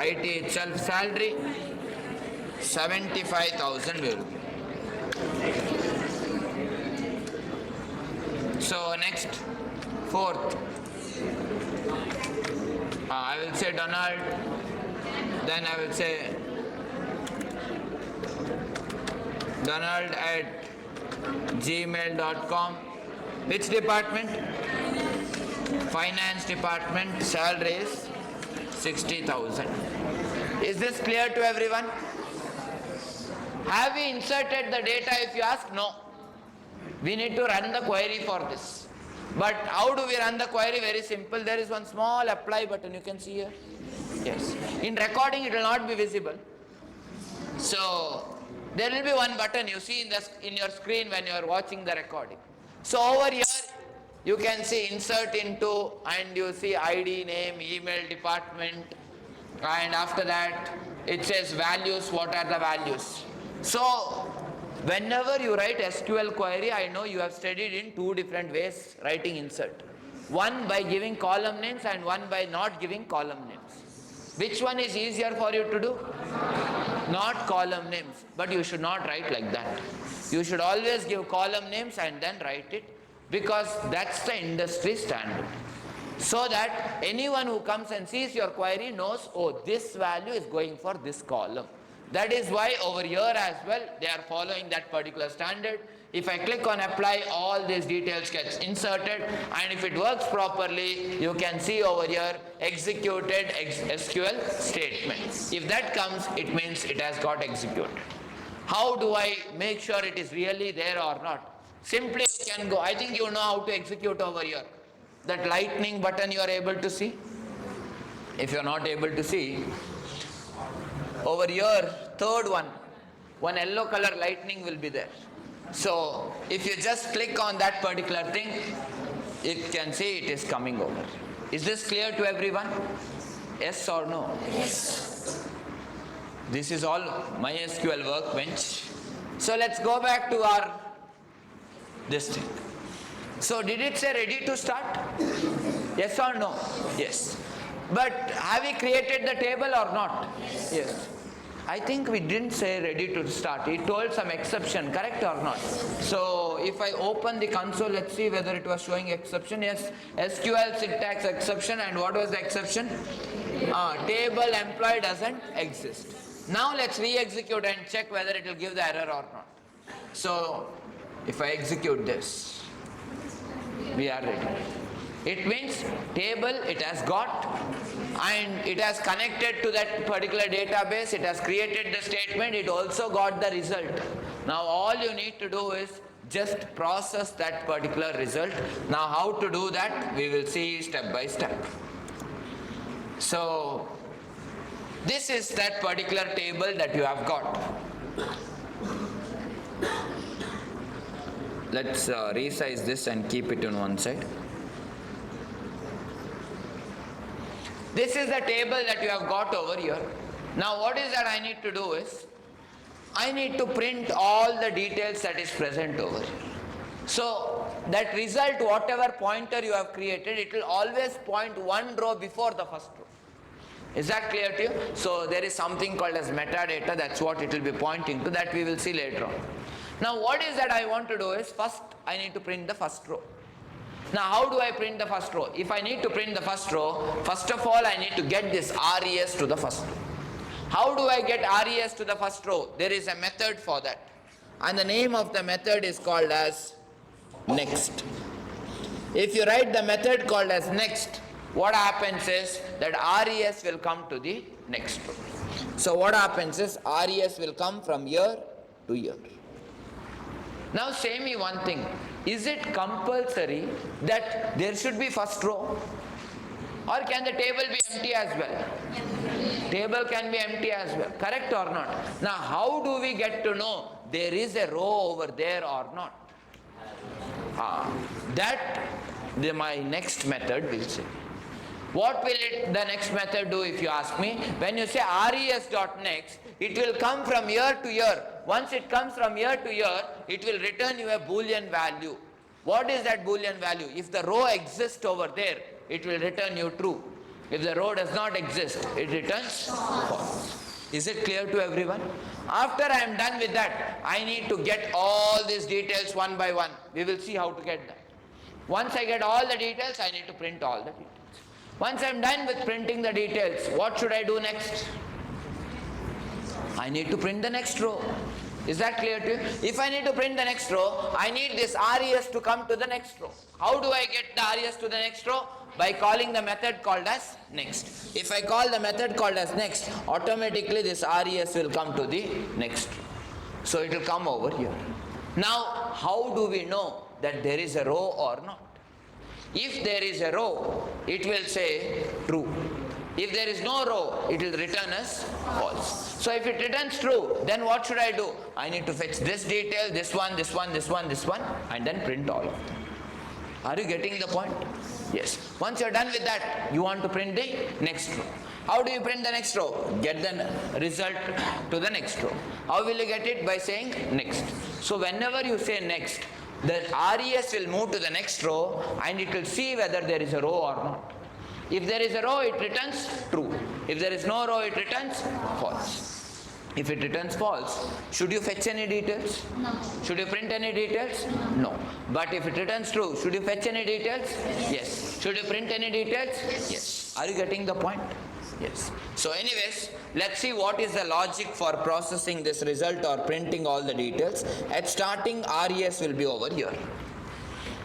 Speaker 1: IT itself, salary 75,000 will be. So next, 4th, I will say Donald, then I will say Donald@gmail.com. Which department? Finance department, salary is 60,000. Is this clear to everyone? Have we inserted the data if you ask? No. We need to run the query for this. But how do we run the query? Very simple. There is one small apply button you can see here. Yes. In recording it will not be visible. So there will be one button you see in your screen when you are watching the recording. So over here you can see insert into, and you see ID, name, email, department, and after that it says values. What are the values? So whenever you write SQL query, I know you have studied in 2 different ways writing insert. One by giving column names and one by not giving column names. Which one is easier for you to do? Not column names, but you should not write like that. You should always give column names and then write it, because that's the industry standard. So that anyone who comes and sees your query knows, oh, this value is going for this column. That is why over here as well, they are following that particular standard. If I click on apply, all these details gets inserted, and if it works properly, you can see over here, executed SQL statement. If that comes, it means it has got executed. How do I make sure it is really there or not? Simply you can go, I think you know how to execute over here. That lightning button you are able to see. If you are not able to see, over here, 3rd one yellow color lightning will be there. So if you just click on that particular thing, it can say it is coming over. Is this clear to everyone? Yes or no? Yes. This is all MySQL workbench. So let's go back to our this thing. So did it say ready to start? Yes or no? Yes. But have we created the table or not? Yes. I think we didn't say ready to start. It told some exception, correct or not? So if I open the console, let's see whether it was showing exception. Yes, SQL syntax exception. And what was the exception? Table employee doesn't exist. Now let's re-execute and check whether it will give the error or not. So if I execute this, we are ready. It means table it has got and it has connected to that particular database, it has created the statement, it also got the result. Now all you need to do is just process that particular result. Now how to do that, we will see step by step. So this is that particular table that you have got. Let's resize this and keep it on one side. This is the table that you have got over here. Now what is that I need to do is, I need to print all the details that is present over here. So that result, whatever pointer you have created, it will always point one row before the first row. Is that clear to you? So there is something called as metadata, that's what it will be pointing to, that we will see later on. Now what is that I want to do is, first I need to print the first row. Now how do I print the first row? If I need to print the first row, first of all I need to get this res to the first row. How do I get res to the first row? There is a method for that. And the name of the method is called as next. If you write the method called as next, what happens is that res will come to the next row. So what happens is res will come from here to here. Now say me one thing, is it compulsory that there should be first row? Or can the table be empty as well? Table can be empty as well, correct or not? Now how do we get to know there is a row over there or not? My next method will say. What will the next method do if you ask me? When you say res.next, it will come from here to here. Once it comes from here to here, it will return you a Boolean value. What is that Boolean value? If the row exists over there, it will return you true. If the row does not exist, it returns false. Is it clear to everyone? After I am done with that, I need to get all these details one by one. We will see how to get that. Once I get all the details, I need to print all the details. Once I am done with printing the details, what should I do next? I need to print the next row. Is that clear to you? If I need to print the next row, I need this res to come to the next row. How do I get the res to the next row? By calling the method called as next. If I call the method called as next, automatically this res will come to the next row. So it will come over here. Now, how do we know that there is a row or not? If there is a row, it will say true. If there is no row, it will return as false. So if it returns true, then what should I do? I need to fetch this detail, this one, this one, this one, this one, and then print all of them. Are you getting the point? Yes. Once you are done with that, you want to print the next row. How do you print the next row? Get the result to the next row. How will you get it? By saying next. So whenever you say next, the res will move to the next row and it will see whether there is a row or not. If there is a row, it returns true. If there is no row, it returns false. If it returns false, should you fetch any details?
Speaker 2: No.
Speaker 1: Should you print any details? No. But if it returns true, should you fetch any details? Yes. Should you print any details? Yes. Are you getting the point? Yes. So anyways, let's see what is the logic for processing this result or printing all the details. At starting, res will be over here.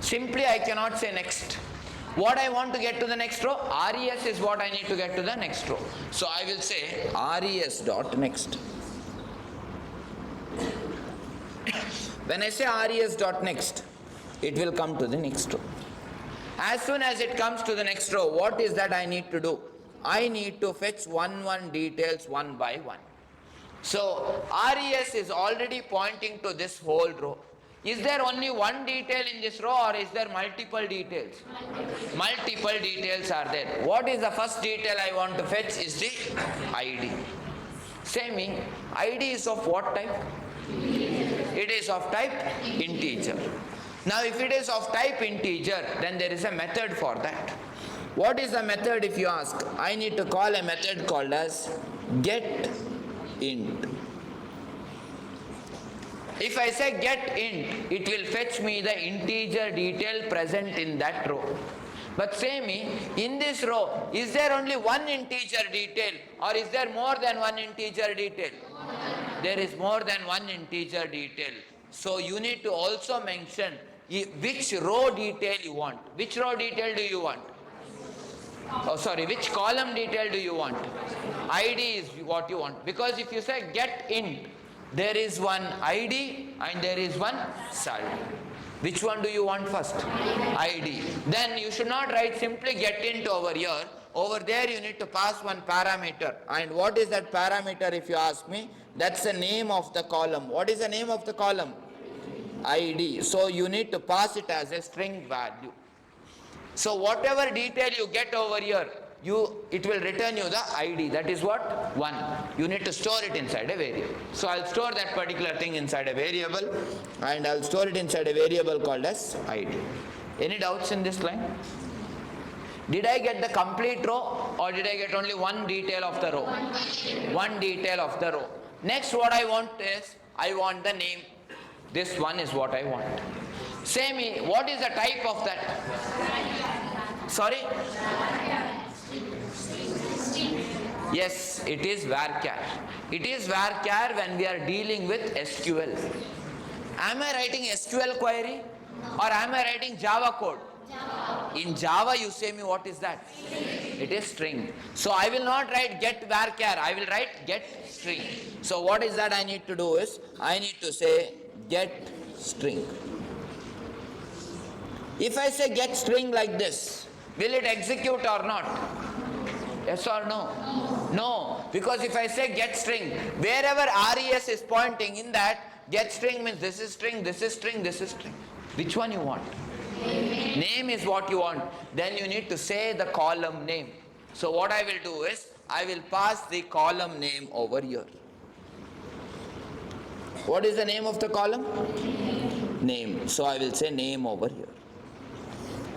Speaker 1: Simply I cannot say next. What I want to get to the next row, res is what I need to get to the next row. So I will say res dot next. When I say res dot next, it will come to the next row. As soon as it comes to the next row, what is that I need to do? I need to fetch one details one by one. So res is already pointing to this whole row. Is there only one detail in this row or is there multiple details? Multiple details are there. What is the first detail I want to fetch is the ID. Say me, ID is of what type? It is of type integer. Now if it is of type integer, then there is a method for that. What is the method if you ask? I need to call a method called as getInt. If I say getInt, it will fetch me the integer detail present in that row. But say me, in this row, is there only one integer detail or is there more than one integer detail? There is more than one integer detail. So you need to also mention which row detail you want. Which row detail do you want? Oh sorry, which column detail do you want? ID is what you want. Because if you say getInt, there is one ID and there is one sal. Which one do you want first? ID. Then you should not write simply getInt over here. Over there you need to pass one parameter. And what is that parameter if you ask me? That's the name of the column. What is the name of the column? ID. So you need to pass it as a string value. So whatever detail you get over here, it will return you the ID. That is what? 1. You need to store it inside a variable. So I'll store that particular thing inside a variable and I'll store it inside a variable called as ID. Any doubts in this line? Did I get the complete row or did I get only one detail of the row? One detail of the row. Next what I want is, I want the name. This one is what I want. Say me, what is the type of that? Sorry? Yes, it is varchar. It is varchar when we are dealing with SQL. Am I writing SQL query or am I writing Java code? In Java you say me what is that? It is string. So I will not write get varchar, I will write get string. So what is that I need to do is, I need to say get string. If I say get string like this, will it execute or not? Yes or no? No, because if I say get string, wherever res is pointing in that, get string means this is string, this is string, this is string. Which one you want? Name is what you want. Then you need to say the column name. So what I will do is, I will pass the column name over here. What is the name of the column? Name. So I will say name over here.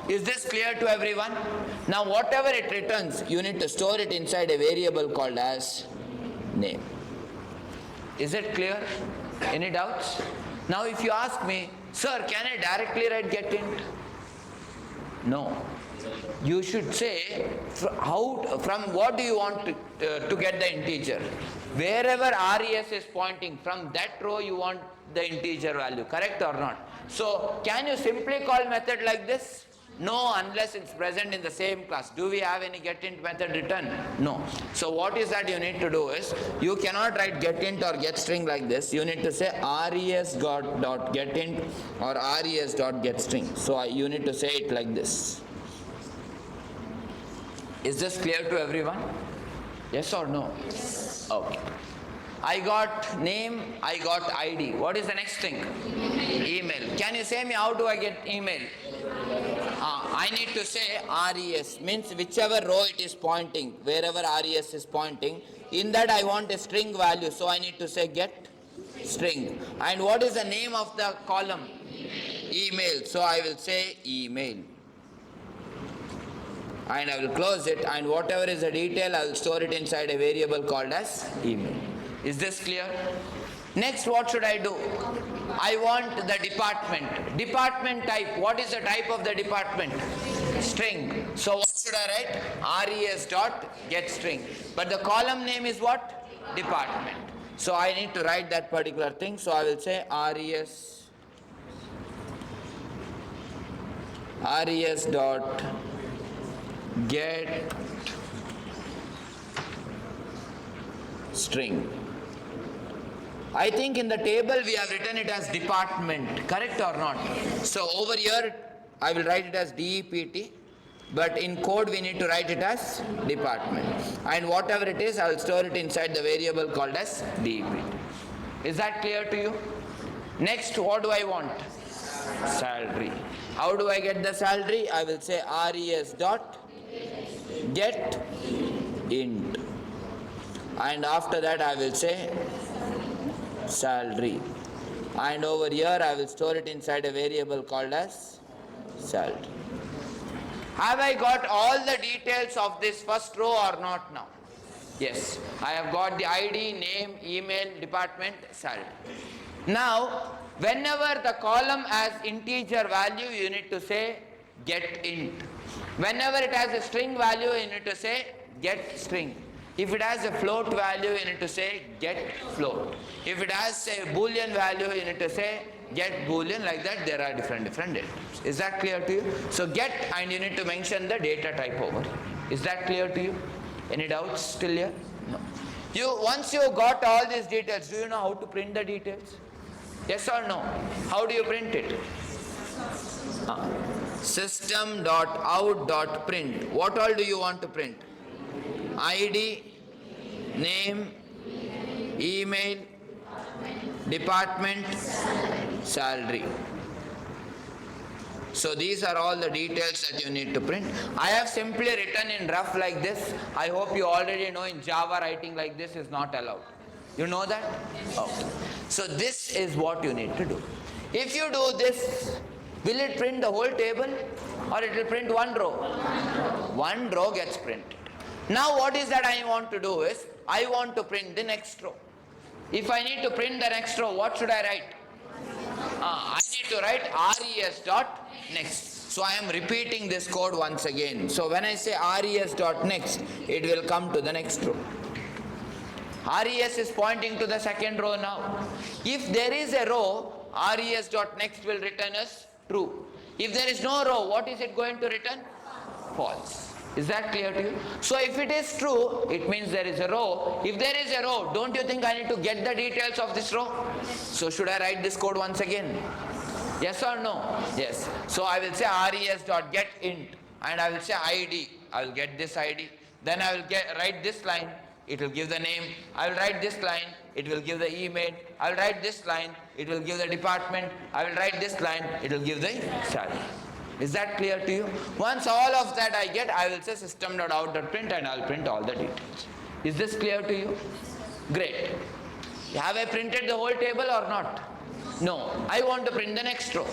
Speaker 1: Is this clear to everyone? Now whatever it returns, you need to store it inside a variable called as name. Is it clear? Any doubts? Now if you ask me, sir, can I directly write getInt? No. You should say, from what do you want to get the integer? Wherever res is pointing, from that row you want the integer value, correct or not? So can you simply call method like this? No, unless it's present in the same class. Do we have any getInt method written? No. So what is that you need to do is, you cannot write getInt or getString like this. You need to say res.getInt or res.getString. So you need to say it like this. Is this clear to everyone? Yes or no? Yes. Okay. I got name, I got ID. What is the next thing? Email. Can you say me how do I get email? I need to say res, means whichever row it is pointing, wherever res is pointing, in that I want a string value, so I need to say get string. And what is the name of the column? Email. So I will say email. And I will close it, and whatever is the detail, I will store it inside a variable called as email. Is this clear? Next, what should I do? I want the department. Department type. What is the type of the department? String. So what should I write? res.getString. But the column name is what? Department. So I need to write that particular thing. So I will say res.getString. I think in the table we have written it as department, correct or not? So over here I will write it as DEPT, but in code we need to write it as department. And whatever it is, I will store it inside the variable called as DEPT. Is that clear to you? Next, what do I want? Salary. How do I get the salary? I will say res dot get int. And after that I will say salary. And over here I will store it inside a variable called as salary. Have I got all the details of this first row or not now? Yes, I have got the ID, name, email, department, salary. Now, whenever the column has integer value, you need to say get int. Whenever it has a string value, you need to say get string. If it has a float value, you need to say get float. If it has a boolean value, you need to say get boolean. Like that, there are different data types. Is that clear to you? So get, and you need to mention the data type over here. Is that clear to you? Any doubts still here? No. Once you got all these details, do you know how to print the details? Yes or no? How do you print it? System.out.print. What all do you want to print? ID, name, email, department, salary. So these are all the details that you need to print. I have simply written in rough like this. I hope you already know in Java writing like this is not allowed. You know that? Okay. So this is what you need to do. If you do this, will it print the whole table or it will print one row? One row gets printed. Now what is that I want to do is, I want to print the next row. If I need to print the next row, what should I write? I need to write res dot next. So I am repeating this code once again. So when I say res dot next, it will come to the next row. Res is pointing to the second row now. If there is a row, res dot next will return as true. If there is no row, what is it going to return? False. Is that clear to you? So if it is true, it means there is a row. If there is a row, don't you think I need to get the details of this row? So should I write this code once again? Yes or no? Yes. So I will say res dot get int, and I will say ID. I will get this ID. Then I will write this line. It will give the name. I will write this line. It will give the email. I will write this line. It will give the department. I will write this line. It will give the salary. Is that clear to you? Once all of that I get, I will say system.out.print and I will print all the details. Is this clear to you? Great. Have I printed the whole table or not? No. I want to print the next row.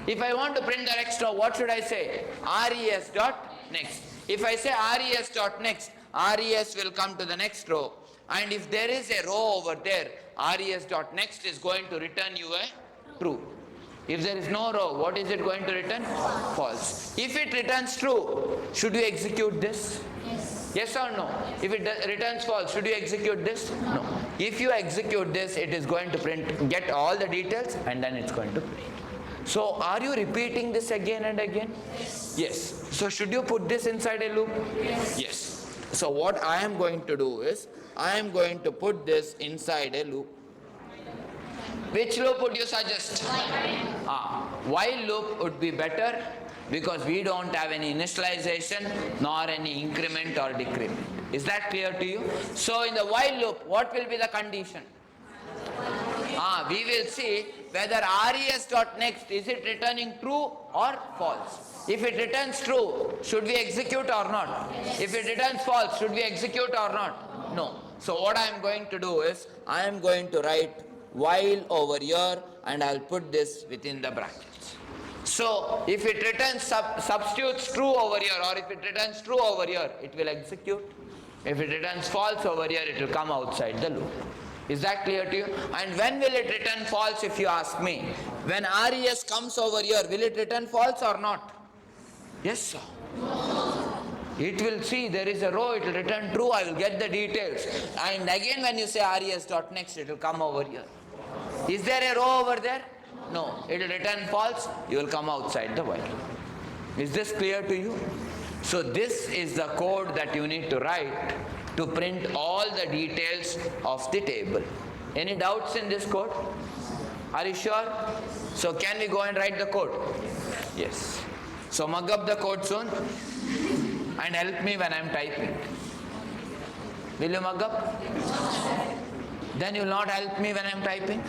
Speaker 1: If I want to print the next row, what should I say? res dot next. If I say res dot next, res will come to the next row. And if there is a row over there, res dot next is going to return you a true. If there is no row, what is it going to return? False. If it returns true, should you execute this? Yes or no? If it returns false, should you execute this? No. If you execute this, it is going to print, get all the details, and then it's going to print. So are you repeating this again and again? Yes. So should you put this inside a loop? Yes. So what I am going to do is, I am going to put this inside a loop. Which loop would you suggest? While loop would be better because we don't have any initialization nor any increment or decrement. Is that clear to you? So in the while loop, what will be the condition? We will see whether res.next, is it returning true or false? If it returns true, should we execute or not? If it returns false, should we execute or not? No. So what I am going to do is, I am going to write while over here and I'll put this within the brackets. So if it returns substitutes true over here, or if it returns true over here, it will execute. If it returns false over here, it will come outside the loop. Is that clear to you? And when will it return false, if you ask me? When res comes over here, will it return false or not? Yes, sir. It will see there is a row, it will return true, I will get the details. And again when you say res.next, it will come over here. Is there a row over there? No. It will return false, you will come outside the while. Is this clear to you? So this is the code that you need to write to print all the details of the table. Any doubts in this code? Are you sure? So can we go and write the code? Yes. So mug up the code soon and help me when I am typing. Will you mug up? Then you will not help me when I am typing?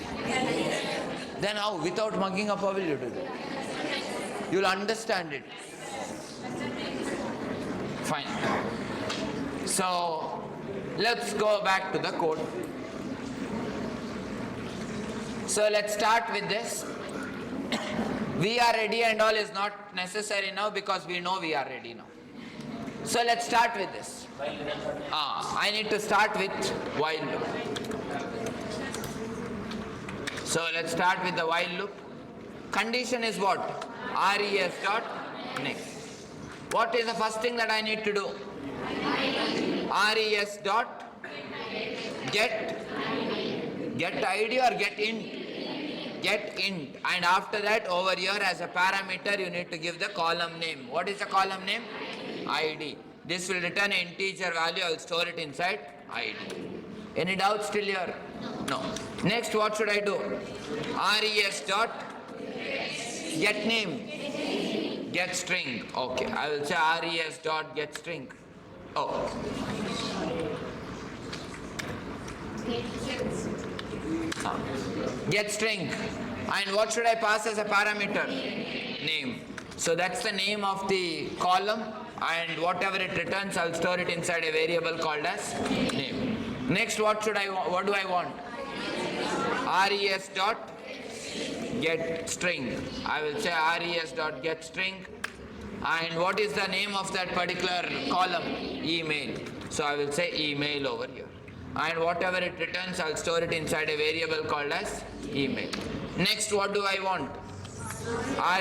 Speaker 1: Then how? Without mugging up, how will you do that? You'll understand it. Fine. So, let's go back to the code. So, let's start with this. We are ready and all is not necessary now because we know we are ready now. So, let's start with this. I need to start with while loop. So, let's start with the while loop. Condition is what? Res dot next. What is the first thing that I need to do? Res dot get id or get int? Get int. And after that, over here as a parameter, you need to give the column name. What is the column name? id. This will return an integer value. I will store it inside id. Any doubts till here? No. Next, what should I do? Res dot get name, get string. Okay, I will say res dot get string. Oh. Get string. And what should I pass as a parameter? Name. So that's the name of the column, and whatever it returns, I'll store it inside a variable called as name. Next, what do I want? Res dot get string. I will say res dot get string. And what is the name of that particular column? Email. So I will say email over here. And whatever it returns, I'll store it inside a variable called as email. Next, what do I want?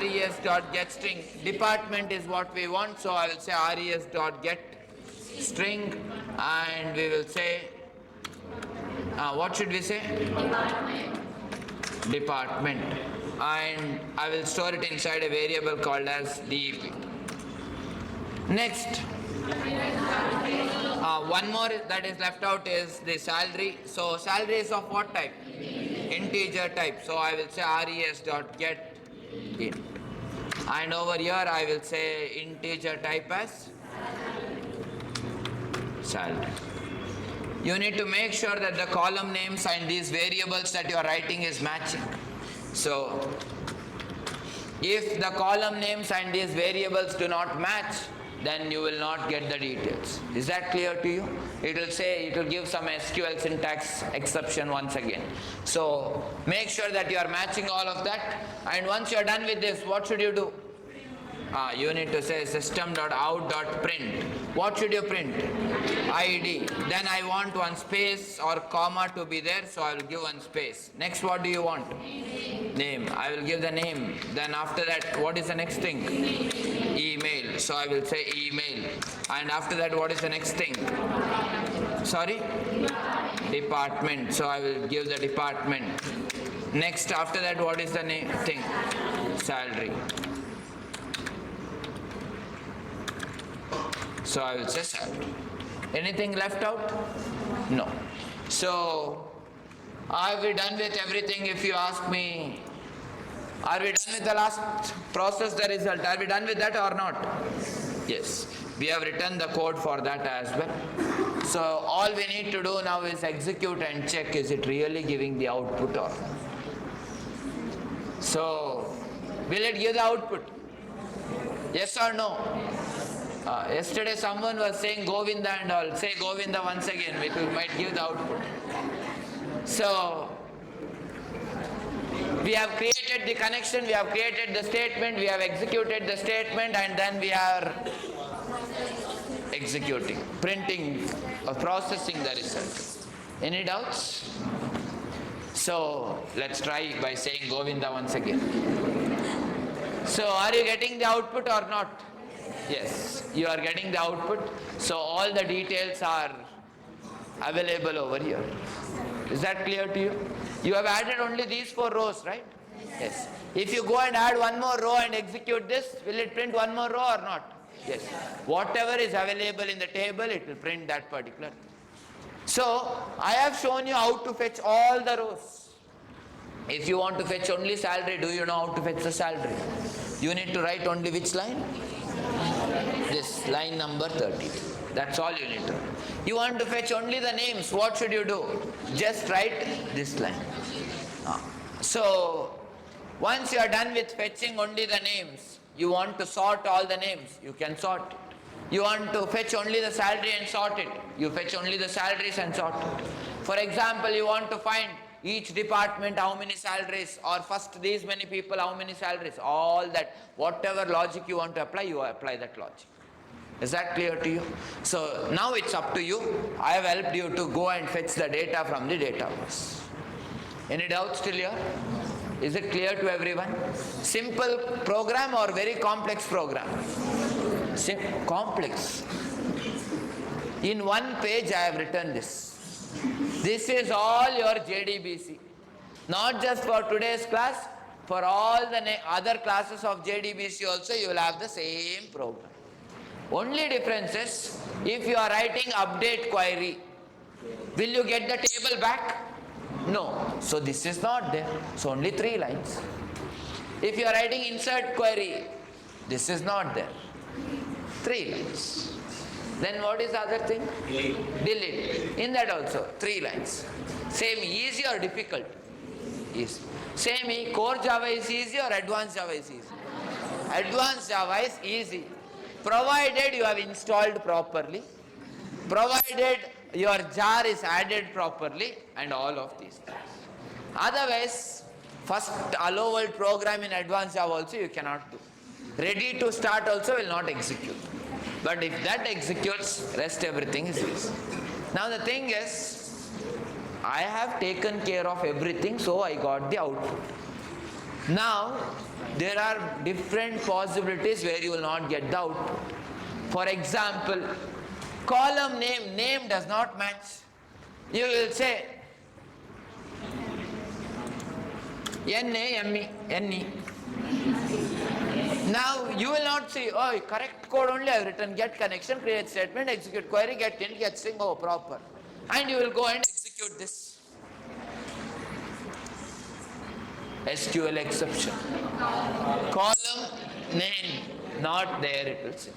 Speaker 1: Res dot get string. Department is what we want, so I will say res dot get string, and we will say what should we say? Department. And I will store it inside a variable called as dep. Next, one more that is left out is the salary. So salary is of what type? Integer type. So I will say res dot get int. And over here I will say integer type as salary. You need to make sure that the column names and these variables that you are writing is matching. So if the column names and these variables do not match, then you will not get the details. Is that clear to you? It will say, it will give some SQL syntax exception once again. So make sure that you are matching all of that, and once you are done with this, what should you do? You need to say system.out.print. What should you print? ID. Then I want one space or comma to be there, so I will give one space. Next, what do you want? Name. I will give the name. Then after that, what is the next thing? Email. So I will say email. And after that, what is the next thing? Sorry? Department. So I will give the department. Next, after that, what is the name thing? Salary. So I will say salary. Anything left out? No. So are we done with everything? If you ask me, are we done with the last process, the result? Are we done with that or not? Yes. We have written the code for that as well. So all we need to do now is execute and check, is it really giving the output or not? So will it give the output? Yes or no? Yesterday someone was saying Govinda and all. Say Govinda once again, it might give the output. So we have created the connection, we have created the statement, we have executed the statement, and then we are executing, printing or processing the result. Any doubts? So let's try by saying Govinda once again. So are you getting the output or not? Yes, you are getting the output. So all the details are available over here. Is that clear to you? You have added only these 4 rows, right? Yes. If you go and add one more row and execute this, will it print one more row or not? Yes. Whatever is available in the table, it will print that particular. So I have shown you how to fetch all the rows. If you want to fetch only salary, do you know how to fetch the salary? You need to write only which line? This line number 30. That's all you need to. You want to fetch only the names. What should you do? Just write this line. So Once you are done with fetching only the names, you want to sort all the names, you can sort it. You want to fetch only the salary and sort it, you fetch only the salaries and sort it. For example, you want to find each department how many salaries, or first these many people how many salaries, all that, whatever logic you want to apply, you apply that logic. Is that clear to you? So now it's up to you. I have helped you to go and fetch the data from the database. Any doubts till here? Is it clear to everyone? Simple program or very complex program? Complex. In one page I have written this. This is all your JDBC. Not just for today's class, for all the other classes of JDBC also you will have the same program. Only difference is, if you are writing update query, will you get the table back? No. So this is not there. So only 3 lines. If you are writing insert query, this is not there. 3 lines. Then what is the other thing? Delete. In that also 3 lines. Same, easy or difficult? Easy. Same, core Java is easy or advanced Java is easy? Advanced Java is easy, provided you have installed properly, provided your jar is added properly, and all of these things. Otherwise, first hello world program in advanced Java also you cannot do. Ready to start also will not execute. But if that executes, rest everything is easy. Now the thing is, I have taken care of everything, so I got the output. Now, there are different possibilities where you will not get the output. For example, column name does not match. You will say NAME, NE. Now you will not see, oh, correct code only I have written, get connection, create statement, execute query, get int, get string, oh, proper. And you will go and execute this. SQL exception. Column name, not there it will say.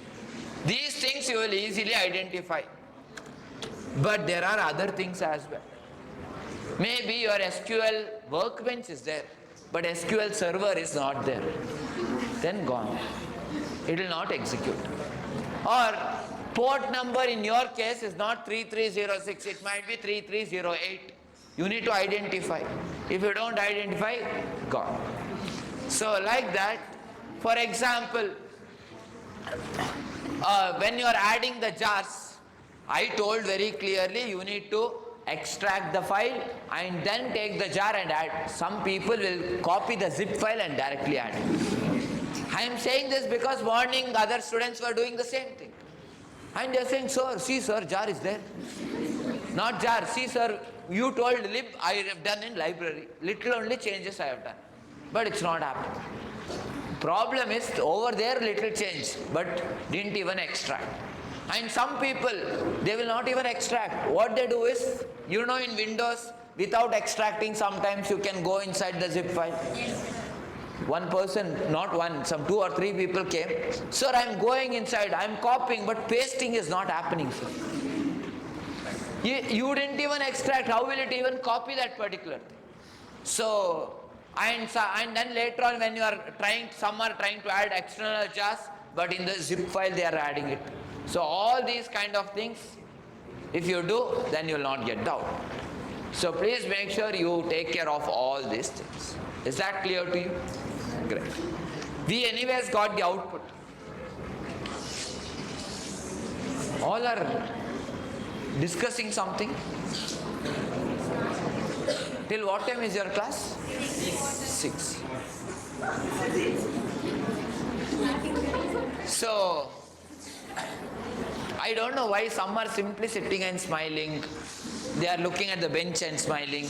Speaker 1: These things you will easily identify. But there are other things as well. Maybe your SQL workbench is there, but SQL server is not there. Then gone. It will not execute. Or port number in your case is not 3306, it might be 3308. You need to identify. If you don't identify, gone. So like that, for example, when you are adding the jars, I told very clearly you need to extract the file and then take the jar and add. Some people will copy the zip file and directly add it. I am saying this because morning other students were doing the same thing. And they are saying, sir, see sir, jar is there. Not jar, see sir, you told lib, I have done in library. Little only changes I have done. But it's not happening. Problem is, over there little change, but didn't even extract. And some people, they will not even extract. What they do is, you know in Windows, without extracting sometimes you can go inside the zip file. Yes. One person, not one, some 2 or 3 people came. Sir, I am going inside, I am copying, but pasting is not happening, sir. You didn't even extract, how will it even copy that particular thing? So, and then later on when you are trying, some are trying to add external jars, but in the zip file they are adding it. So all these kind of things, if you do, then you will not get down. So please make sure you take care of all these things. Is that clear to you? Great. We anyways got the output. All are discussing something. Till what time is your class? 6. So, I don't know why some are simply sitting and smiling. They are looking at the bench and smiling.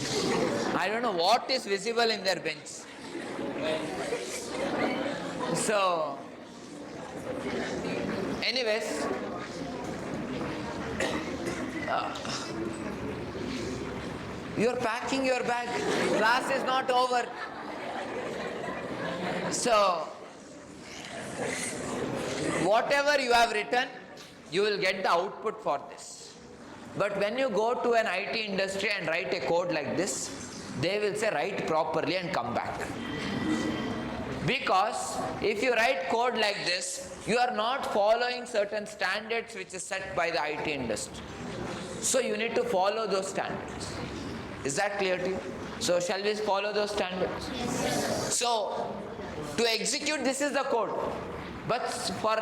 Speaker 1: I don't know what is visible in their bench. So, anyways, you are packing your bag. Class is not over. So, whatever you have written, you will get the output for this. But when you go to an IT industry and write a code like this, they will say write properly and come back. Because if you write code like this, you are not following certain standards which is set by the IT industry. So you need to follow those standards. Is that clear to you? So shall we follow those standards? Yes. So to execute, this is the code. But for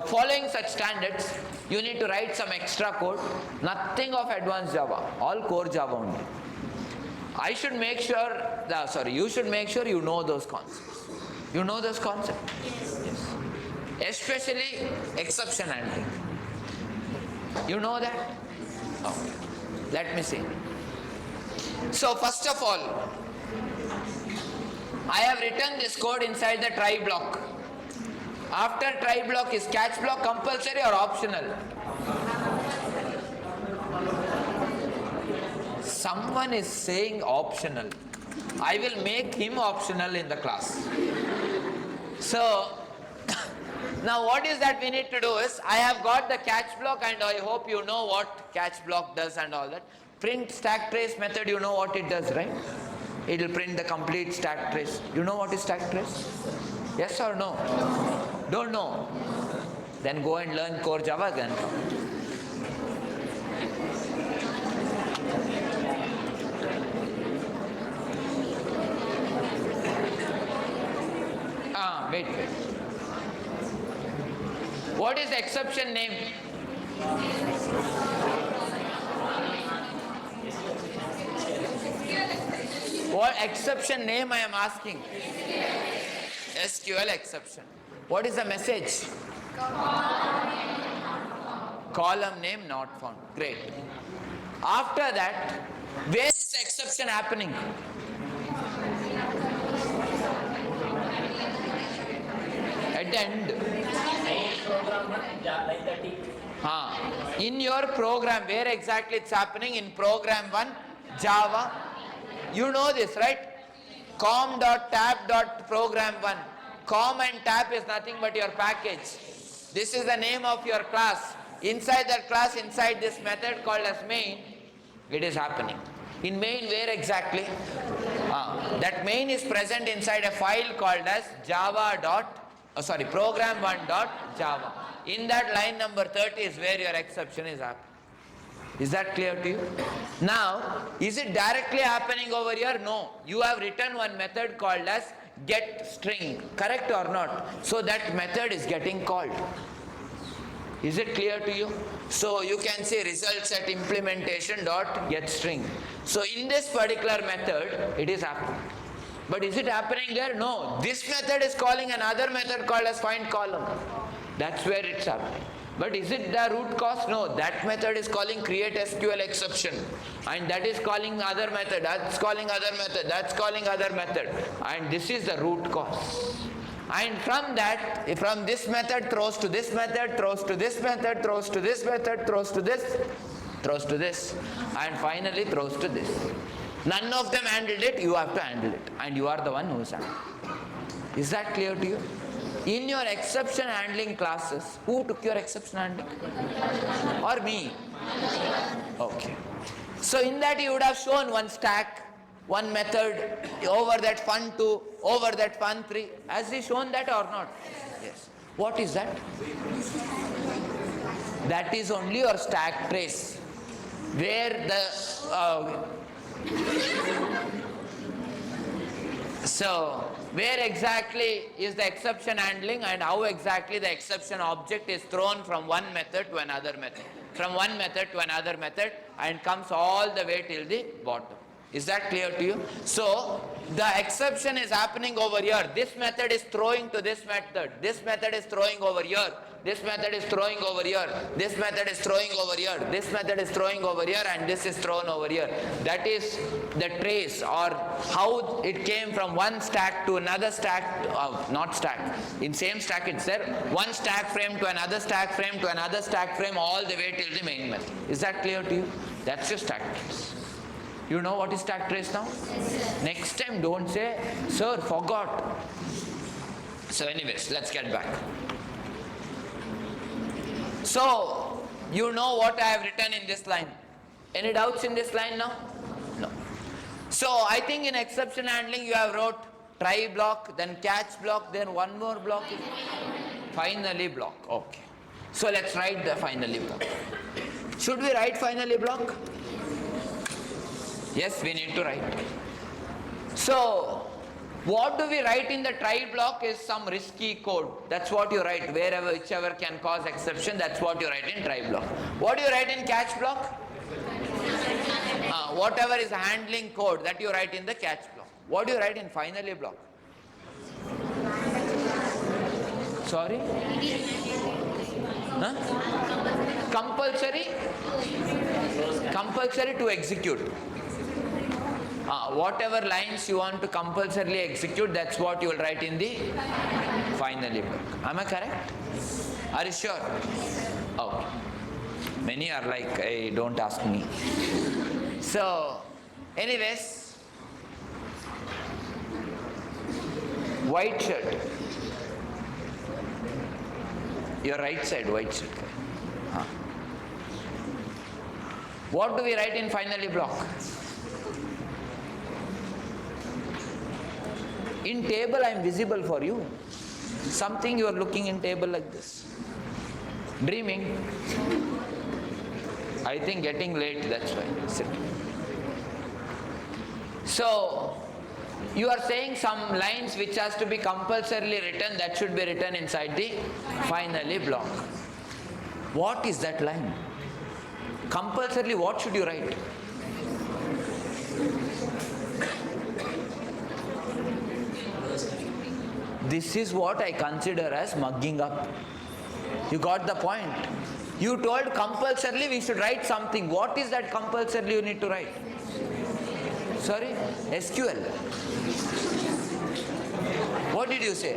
Speaker 1: following such standards, you need to write some extra code. Nothing of advanced Java, all core Java only. You should make sure you know those concepts. You know those concepts? Yes. Especially exception handling. You know that? Okay. Let me see. So first of all, I have written this code inside the try block. After try block, is catch block compulsory or optional? Someone is saying optional. I will make him optional in the class. So now what is that we need to do is, I have got the catch block and I hope you know what catch block does and all that. Print stack trace method, you know what it does, right? It will print the complete stack trace. You know what is stack trace? Yes or no? Don't know? Then go and learn core Java then. Wait. What is the exception name? What exception name I am asking? SQL exception. What is the message? Column name not found. Great. After that, where is the exception happening? At the end. In your program, where exactly it's happening? In program 1, Java. You know this, right? com.tab.program1. Com and tab is nothing but your package. This is the name of your class. Inside that class, inside this method called as main, it is happening. In main, where exactly? That main is present inside a file called as program1.java. In that line number 30 is where your exception is happening. Is that clear to you? Now, is it directly happening over here? No. You have written one method called as getString. Correct or not? So that method is getting called. Is it clear to you? So you can say results at implementation dot getString. So in this particular method, it is happening. But is it happening there? No. This method is calling another method called as findColumn. That's where it's happening. But is it the root cause? No. That method is calling createSQL exception. And that is calling other method. That's calling other method. That's calling other method. And this is the root cause. And from that, from this method throws to this method, throws to this method, throws to this method, throws to this, throws to this, and finally throws to this. None of them handled it, you have to handle it. And you are the one who is handling it. Is that clear to you? In your exception handling classes, who took your exception handling? Or me? Okay. So in that you would have shown one stack, one method, over that fun2, over that fun3. Has he shown that or not? Yes. What is that? That is only your stack trace, where the so where exactly is the exception handling and how exactly the exception object is thrown from one method to another method, from one method to another method, and comes all the way till the bottom. Is that clear to you? So the exception is happening over here. This method is throwing to this method. This method is throwing over here. This method is throwing over here. This method is throwing over here. This method is throwing over here, and this is thrown over here. That is the trace, or how it came from one stack to another stack, not stack. In same stack it's there. One stack frame to another stack frame to another stack frame, all the way till the main method. Is that clear to you? That's your stack trace. You know what is stack trace now? Yes. Next time don't say, sir, forgot. So anyways, let's get back. So, you know what I have written in this line. Any doubts in this line now? No. So, I think in exception handling you have wrote try block, then catch block, then one more block, finally block. Okay. So let's write the finally block. Should we write finally block? Yes, we need to write. So what do we write in the try block is some risky code. That's what you write, wherever, whichever can cause exception, that's what you write in try block. What do you write in catch block? Whatever is handling code, that you write in the catch block. What do you write in finally block? Sorry? Huh? Compulsory? Compulsory to execute. Whatever lines you want to compulsorily execute, that's what you will write in the finally block. Am I correct? Are you sure? Okay. Many are like, hey, don't ask me. So, anyways, white shirt. Your right side, white shirt. What do we write in finally block? In table I am visible for you. Something you are looking in table like this. Dreaming. I think getting late, that's why. Sit. So, you are saying some lines which has to be compulsorily written, that should be written inside the finally block. What is that line? Compulsorily what should you write? This is what I consider as mugging up. You got the point? You told compulsorily we should write something. What is that compulsorily you need to write? Sorry? SQL. What did you say?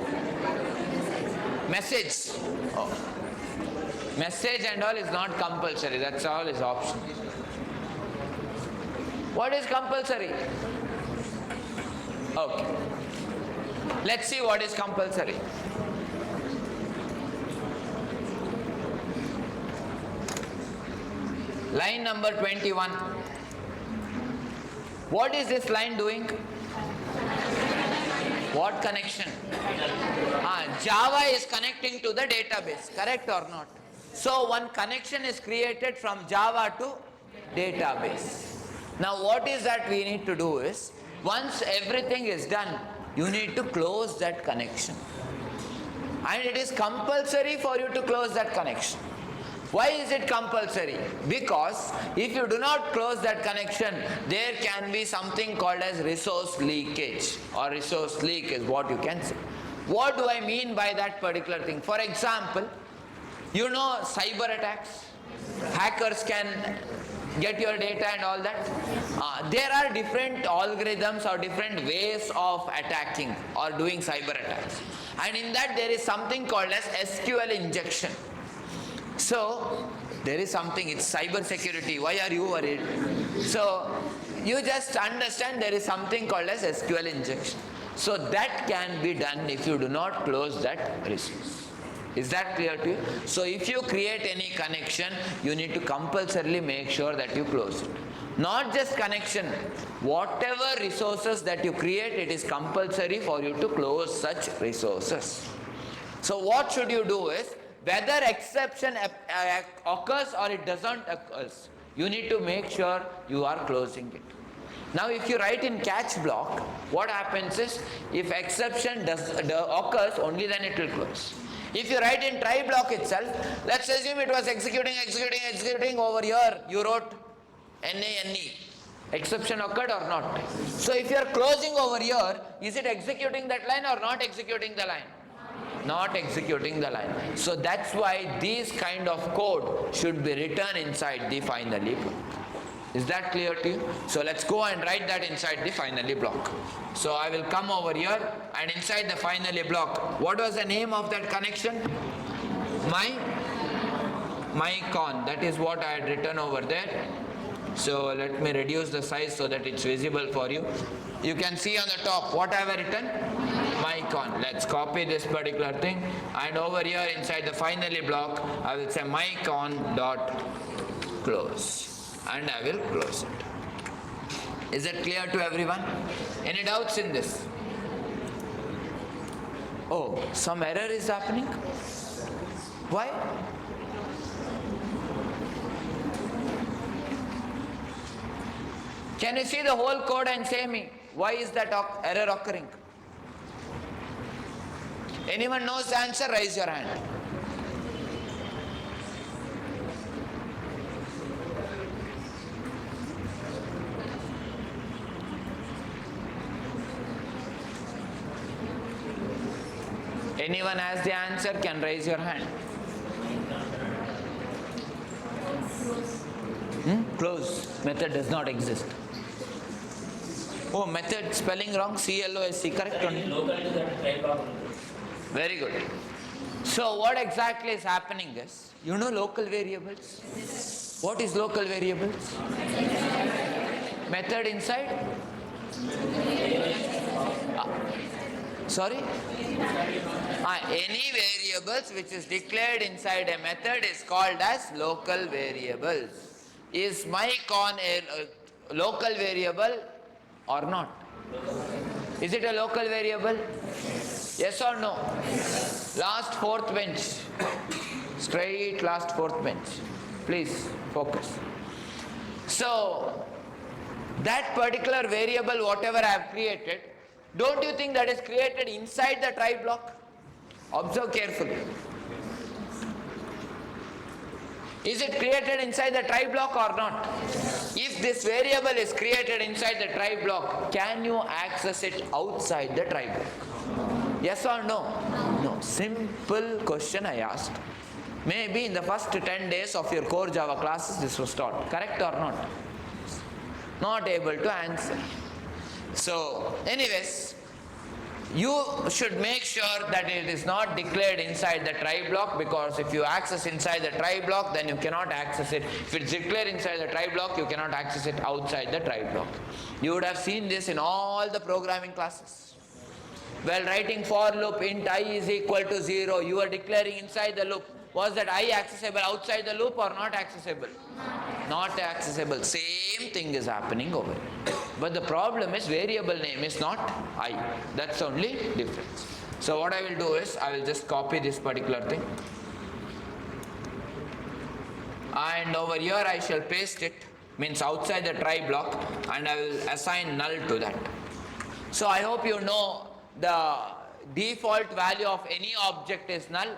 Speaker 1: Message. Oh. Message and all is not compulsory. That's all is optional. What is compulsory? Okay. Let's see what is compulsory. Line number 21. What is this line doing? What connection? Java is connecting to the database, correct or not? So one connection is created from Java to database. Now what is that we need to do is, once everything is done, you need to close that connection. And it is compulsory for you to close that connection. Why is it compulsory? Because if you do not close that connection, there can be something called as resource leakage, or resource leak is what you can say. What do I mean by that particular thing? For example, you know cyber attacks? Hackers can get your data and all that. There are different algorithms or different ways of attacking or doing cyber attacks. And in that there is something called as SQL injection. So, there is something, it's cyber security. Why are you worried? So, you just understand there is something called as SQL injection. So, that can be done if you do not close that resource. Is that clear to you? So, if you create any connection, you need to compulsorily make sure that you close it. Not just connection, whatever resources that you create, it is compulsory for you to close such resources. So, what should you do is, whether exception occurs or it doesn't occur, you need to make sure you are closing it. Now if you write in catch block, what happens is, if exception occurs, only then it will close. If you write in try block itself, let's assume it was executing over here, you wrote NANE. Exception occurred or not? So if you are closing over here, is it executing that line or not executing the line? Not executing the line. So that's why these kind of code should be written inside the finally block. Is that clear to you? So let's go and write that inside the finally block. So I will come over here and inside the finally block, what was the name of that connection? My con. That is what I had written over there. So let me reduce the size so that it's visible for you. You can see on the top what I have written? MyCon. Let's copy this particular thing, and over here inside the finally block I will say MyCon dot close, and I will close it. Is it clear to everyone? Any doubts in this? Oh, some error is happening? Why? Can you see the whole code and say me, why is that error occurring? Anyone knows the answer? Raise your hand. Anyone has the answer can raise your hand. Close. Method does not exist. Oh, method spelling wrong. CLOSC. Correct only. Very good. So what exactly is happening is, you know local variables? What is local variables? Method inside? Sorry? Any variables which is declared inside a method is called as local variables. Is my con a local variable or not? Is it a local variable? Yes or no? Last fourth bench. Straight last fourth bench. Please focus. So, that particular variable, whatever I have created, don't you think that is created inside the try block? Observe carefully. Is it created inside the try block or not? If this variable is created inside the try block, can you access it outside the try block? Yes or no? No. Simple question I asked. Maybe in the first 10 days of your core Java classes this was taught. Correct or not? Not able to answer. So, anyways, you should make sure that it is not declared inside the try block, because if you access inside the try block, then you cannot access it. If it's declared inside the try block, you cannot access it outside the try block. You would have seen this in all the programming classes. While writing for loop, int I is equal to 0, you are declaring inside the loop. Was that I accessible outside the loop or not accessible? Not accessible. Same thing is happening over here. But the problem is variable name is not I. That's only difference. So what I will do is, I will just copy this particular thing. And over here I shall paste it, means outside the try block, and I will assign null to that. So I hope you know the default value of any object is null.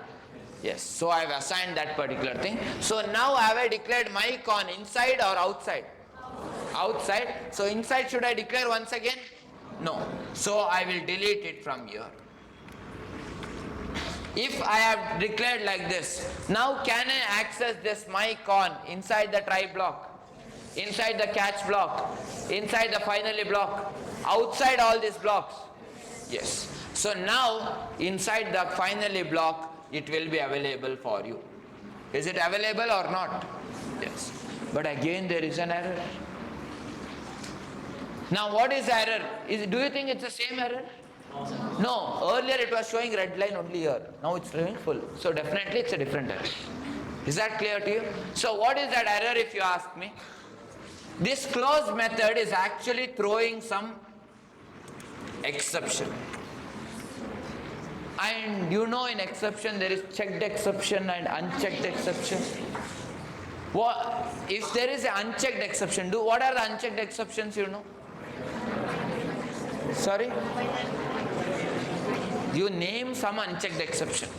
Speaker 1: Yes, so I have assigned that particular thing. So now have I declared my con inside or outside? Outside. So inside should I declare once again? No. So I will delete it from here. If I have declared like this, now can I access this my con inside the try block, inside the catch block, inside the finally block, outside all these blocks? Yes. So now inside the finally block, it will be available for you. Is it available or not? Yes. But again there is an error. Now what is error? Do you think it's the same error? No. Earlier it was showing red line only here. Now it's showing full. So definitely it's a different error. Is that clear to you? So what is that error if you ask me? This close method is actually throwing some exception. And you know in exception there is checked exception and unchecked exception. What if there is an unchecked exception? What are the unchecked exceptions you know? Sorry? You name some unchecked exception.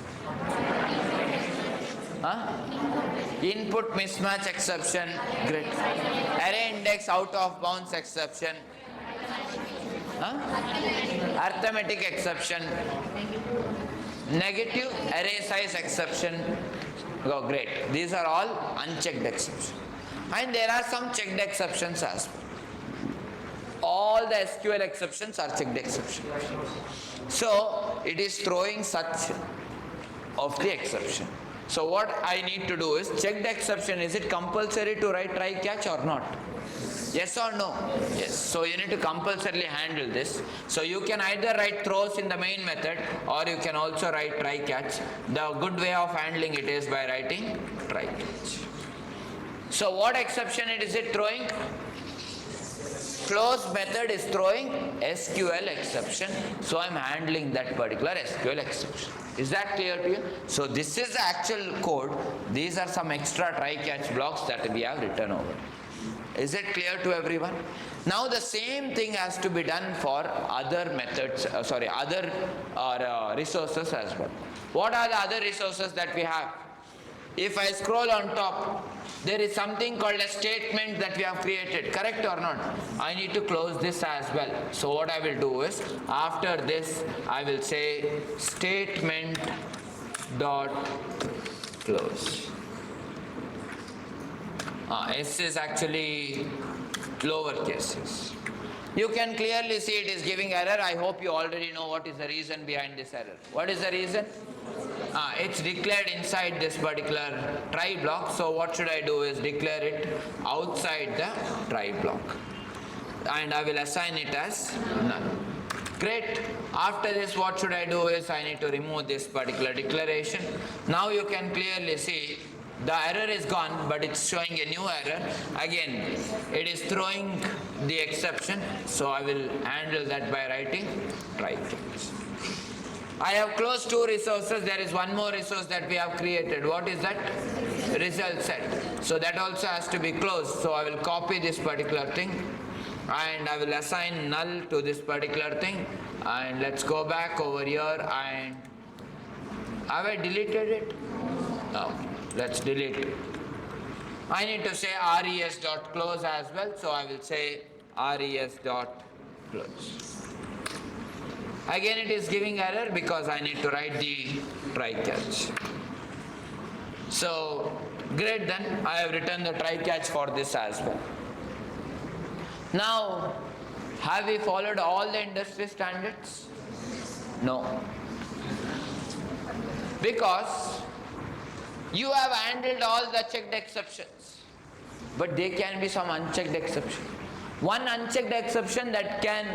Speaker 1: Huh? Input mismatch exception. Great. Array index out of bounds exception. Huh? Arithmetic exception. Negative array size exception. Oh, great. These are all unchecked exceptions. And there are some checked exceptions as well. All the SQL exceptions are checked exceptions. So it is throwing such of the exception. So what I need to do is check the exception. Is it compulsory to write try catch or not? Yes or no? Yes. So you need to compulsorily handle this. So you can either write throws in the main method, or you can also write try catch. The good way of handling it is by writing try catch. So what exception is it throwing? close method is throwing SQL exception, so I'm handling that particular SQL exception. Is that clear to you? So this is the actual code. These are some extra try-catch blocks that we have written over. Is it clear to everyone? Now the same thing has to be done for other methods, other resources as well. What are the other resources that we have? If I scroll on top, there is something called a statement that we have created, correct or not? I need to close this as well. So what I will do is, after this, I will say statement dot close. S is actually lower cases. You can clearly see it is giving error. I hope you already know what is the reason behind this error. What is the reason? It's declared inside this particular try block. So what should I do is declare it outside the try block. And I will assign it as null. Great. After this, what should I do is I need to remove this particular declaration. Now you can clearly see the error is gone, but it's showing a new error. Again, it is throwing the exception, so I will handle that by writing try catch. I have closed two resources. There is one more resource that we have created. What is that? Result set. So that also has to be closed. So I will copy this particular thing and I will assign null to this particular thing. And let's go back over here and have I deleted it? No. Let's delete it. I need to say res.close as well, so I will say res.close. Again it is giving error because I need to write the try catch. So great, then I have written the try catch for this as well. Now, have we followed all the industry standards? No. Because you have handled all the checked exceptions, but there can be some unchecked exception. One unchecked exception that can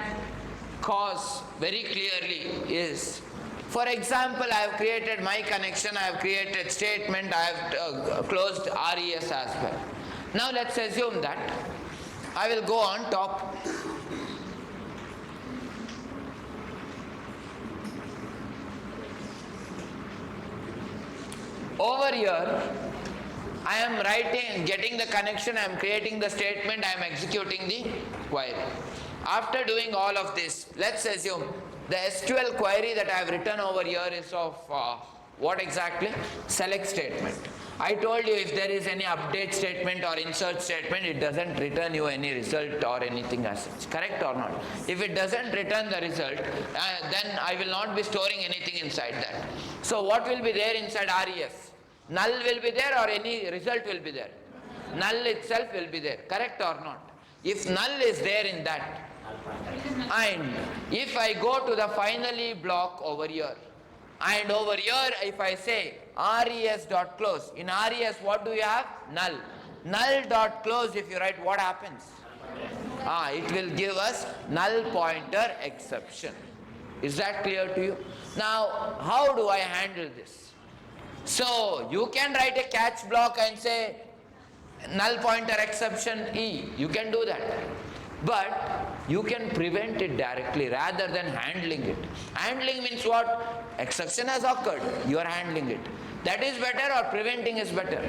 Speaker 1: cause very clearly is, for example, I have created my connection, I have created statement, I have closed res as well. Now let's assume that I will go on top. Over here, I am writing, getting the connection, I am creating the statement, I am executing the query. After doing all of this, let's assume the SQL query that I have written over here is of what exactly? Select statement. I told you if there is any update statement or insert statement, it doesn't return you any result or anything as such, correct or not? If it doesn't return the result, then I will not be storing anything inside that. So what will be there inside res? Null will be there or any result will be there? Null itself will be there, correct or not? If null is there in that, and if I go to the finally block over here, and over here if I say res.close, in res what do you have? Null. Null.close, if you write, what happens? It will give us null pointer exception. Is that clear to you? Now, how do I handle this? So, you can write a catch block and say null pointer exception E. You can do that. But you can prevent it directly rather than handling it. Handling means what? Exception has occurred. You are handling it. That is better or preventing is better?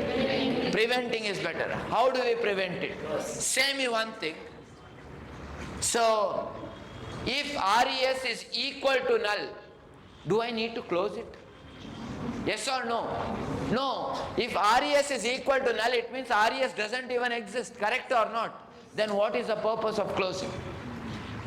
Speaker 1: Preventing is better. How do we prevent it? Say me one thing. So, if res is equal to null, do I need to close it? Yes or no? No. If res is equal to null, it means res doesn't even exist, correct or not? Then what is the purpose of closing?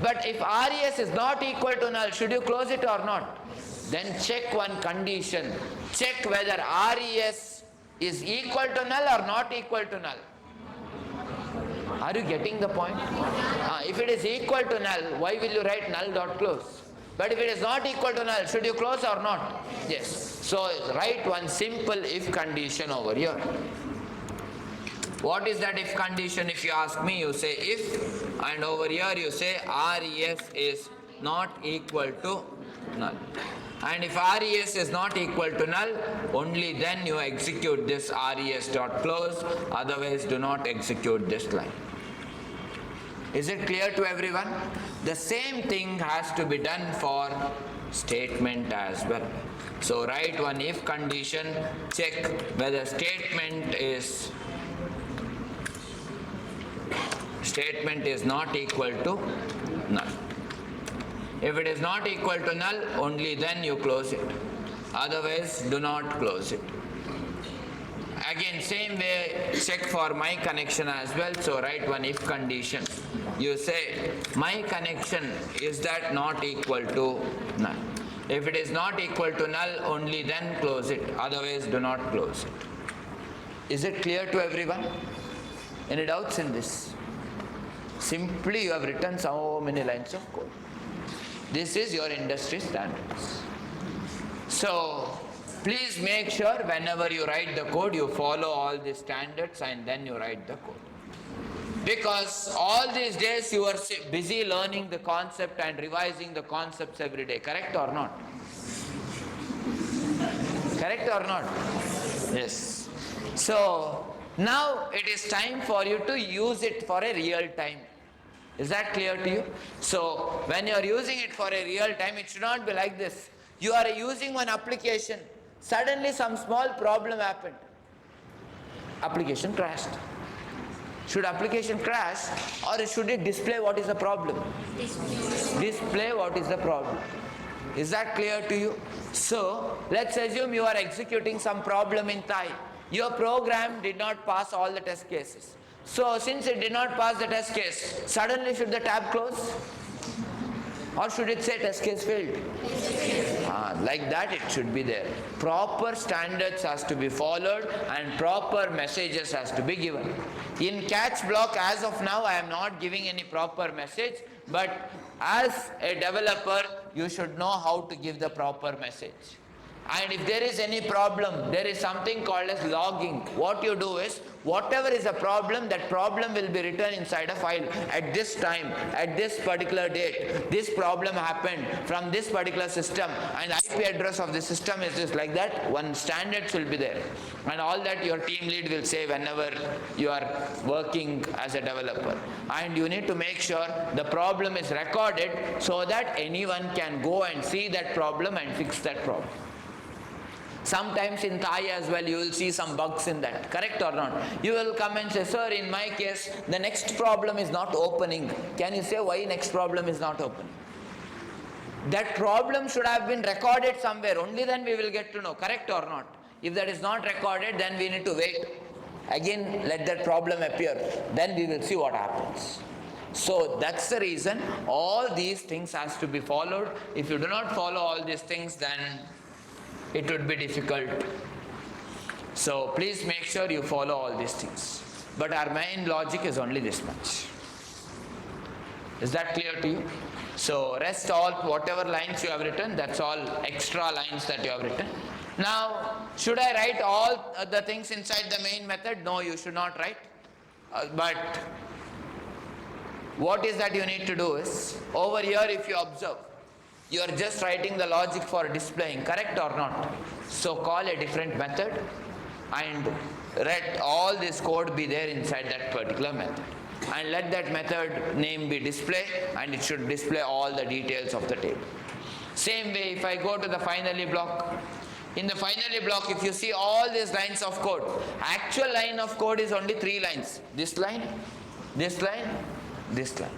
Speaker 1: But if res is not equal to null, should you close it or not? Then check one condition. Check whether res is equal to null or not equal to null. Are you getting the point? If it is equal to null, why will you write null.close? But if it is not equal to null, should you close or not? Yes. So write one simple if condition over here. What is that if condition? If you ask me, you say if, and over here you say res is not equal to null. And if res is not equal to null, only then you execute this res.close, otherwise do not execute this line. Is it clear to everyone? The same thing has to be done for statement as well. So write one if condition, check whether statement is not equal to null. If it is not equal to null, only then you close it. Otherwise, do not close it. Again, same way, check for my connection as well. So write one if condition. You say, my connection, is that not equal to null? If it is not equal to null, only then close it. Otherwise, do not close it. Is it clear to everyone? Any doubts in this? Simply you have written so many lines of code. This is your industry standards. So, please make sure whenever you write the code, you follow all the standards and then you write the code. Because all these days you are busy learning the concept and revising the concepts every day. Correct or not? Correct or not? Yes. So, now it is time for you to use it for a real time. Is that clear to you? So, when you are using it for a real time, it should not be like this. You are using one application. Suddenly some small problem happened. Application crashed. Should application crash or should it display what is the problem? Display what is the problem. Is that clear to you? So, let's assume you are executing some problem in Thai. Your program did not pass all the test cases. So, since it did not pass the test case, suddenly should the tab close? Or should it say test case failed? Like that it should be there. Proper standards has to be followed and proper messages has to be given. In catch block, as of now, I am not giving any proper message, but as a developer, you should know how to give the proper message. And if there is any problem, there is something called as logging. What you do is, whatever is a problem, that problem will be written inside a file. At this time, at this particular date, this problem happened from this particular system and IP address of the system is just like that. One standards will be there. And all that your team lead will say whenever you are working as a developer. And you need to make sure the problem is recorded so that anyone can go and see that problem and fix that problem. Sometimes in Thai as well, you will see some bugs in that. Correct or not? You will come and say, sir, in my case, the next problem is not opening. Can you say why next problem is not opening? That problem should have been recorded somewhere. Only then we will get to know. Correct or not? If that is not recorded, then we need to wait. Again, let that problem appear. Then we will see what happens. So that's the reason all these things has to be followed. If you do not follow all these things, then it would be difficult. So please make sure you follow all these things. But our main logic is only this much. Is that clear to you? So rest all, whatever lines you have written, that's all extra lines that you have written. Now, should I write all the things inside the main method? No, you should not write. But what is that you need to do is, over here if you observe, you are just writing the logic for displaying, correct or not? So call a different method and let all this code be there inside that particular method. And let that method name be display and it should display all the details of the table. Same way if I go to the finally block. In the finally block, if you see all these lines of code, actual line of code is only 3 lines. This line, this line, this line.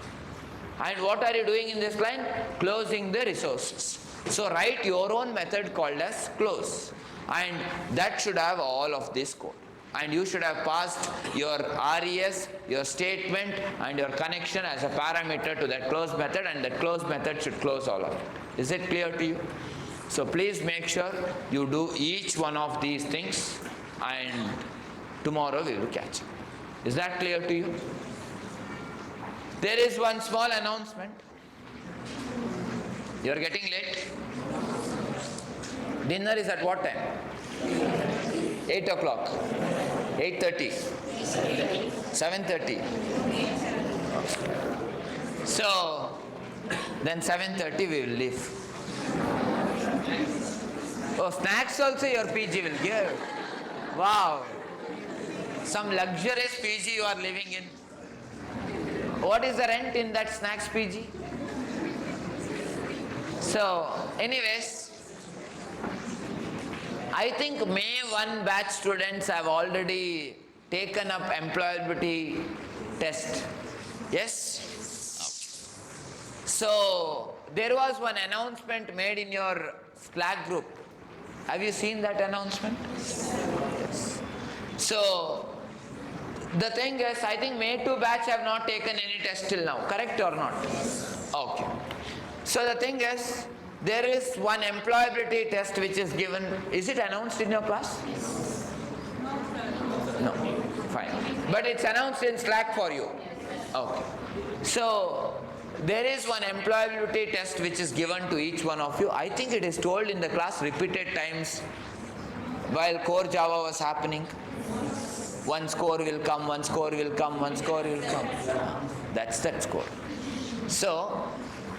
Speaker 1: And what are you doing in this line? Closing the resources. So write your own method called as close. And that should have all of this code. And you should have passed your res, your statement and your connection as a parameter to that close method, and that close method should close all of it. Is it clear to you? So please make sure you do each one of these things and tomorrow we will catch up. Is that clear to you? There is one small announcement. You are getting late. Dinner is at what time? 8 o'clock. 8:30. 7:30. So, then 7:30 we will leave. Oh, snacks also your PG will give. Wow. Some luxurious PG you are living in. What is the rent in that snacks PG? So, anyways, I think May 1 batch students have already taken up employability test. Yes? So, there was one announcement made in your Slack group. Have you seen that announcement? Yes. So, the thing is, I think May 2 batch have not taken any test till now, correct or not? Okay. So the thing is, there is one employability test which is given. Is it announced in your class? No. Fine. But it's announced in Slack for you. Okay. So, there is one employability test which is given to each one of you. I think it is told in the class repeated times while core Java was happening. One score will come, one score will come, one score will come. That's that score. So,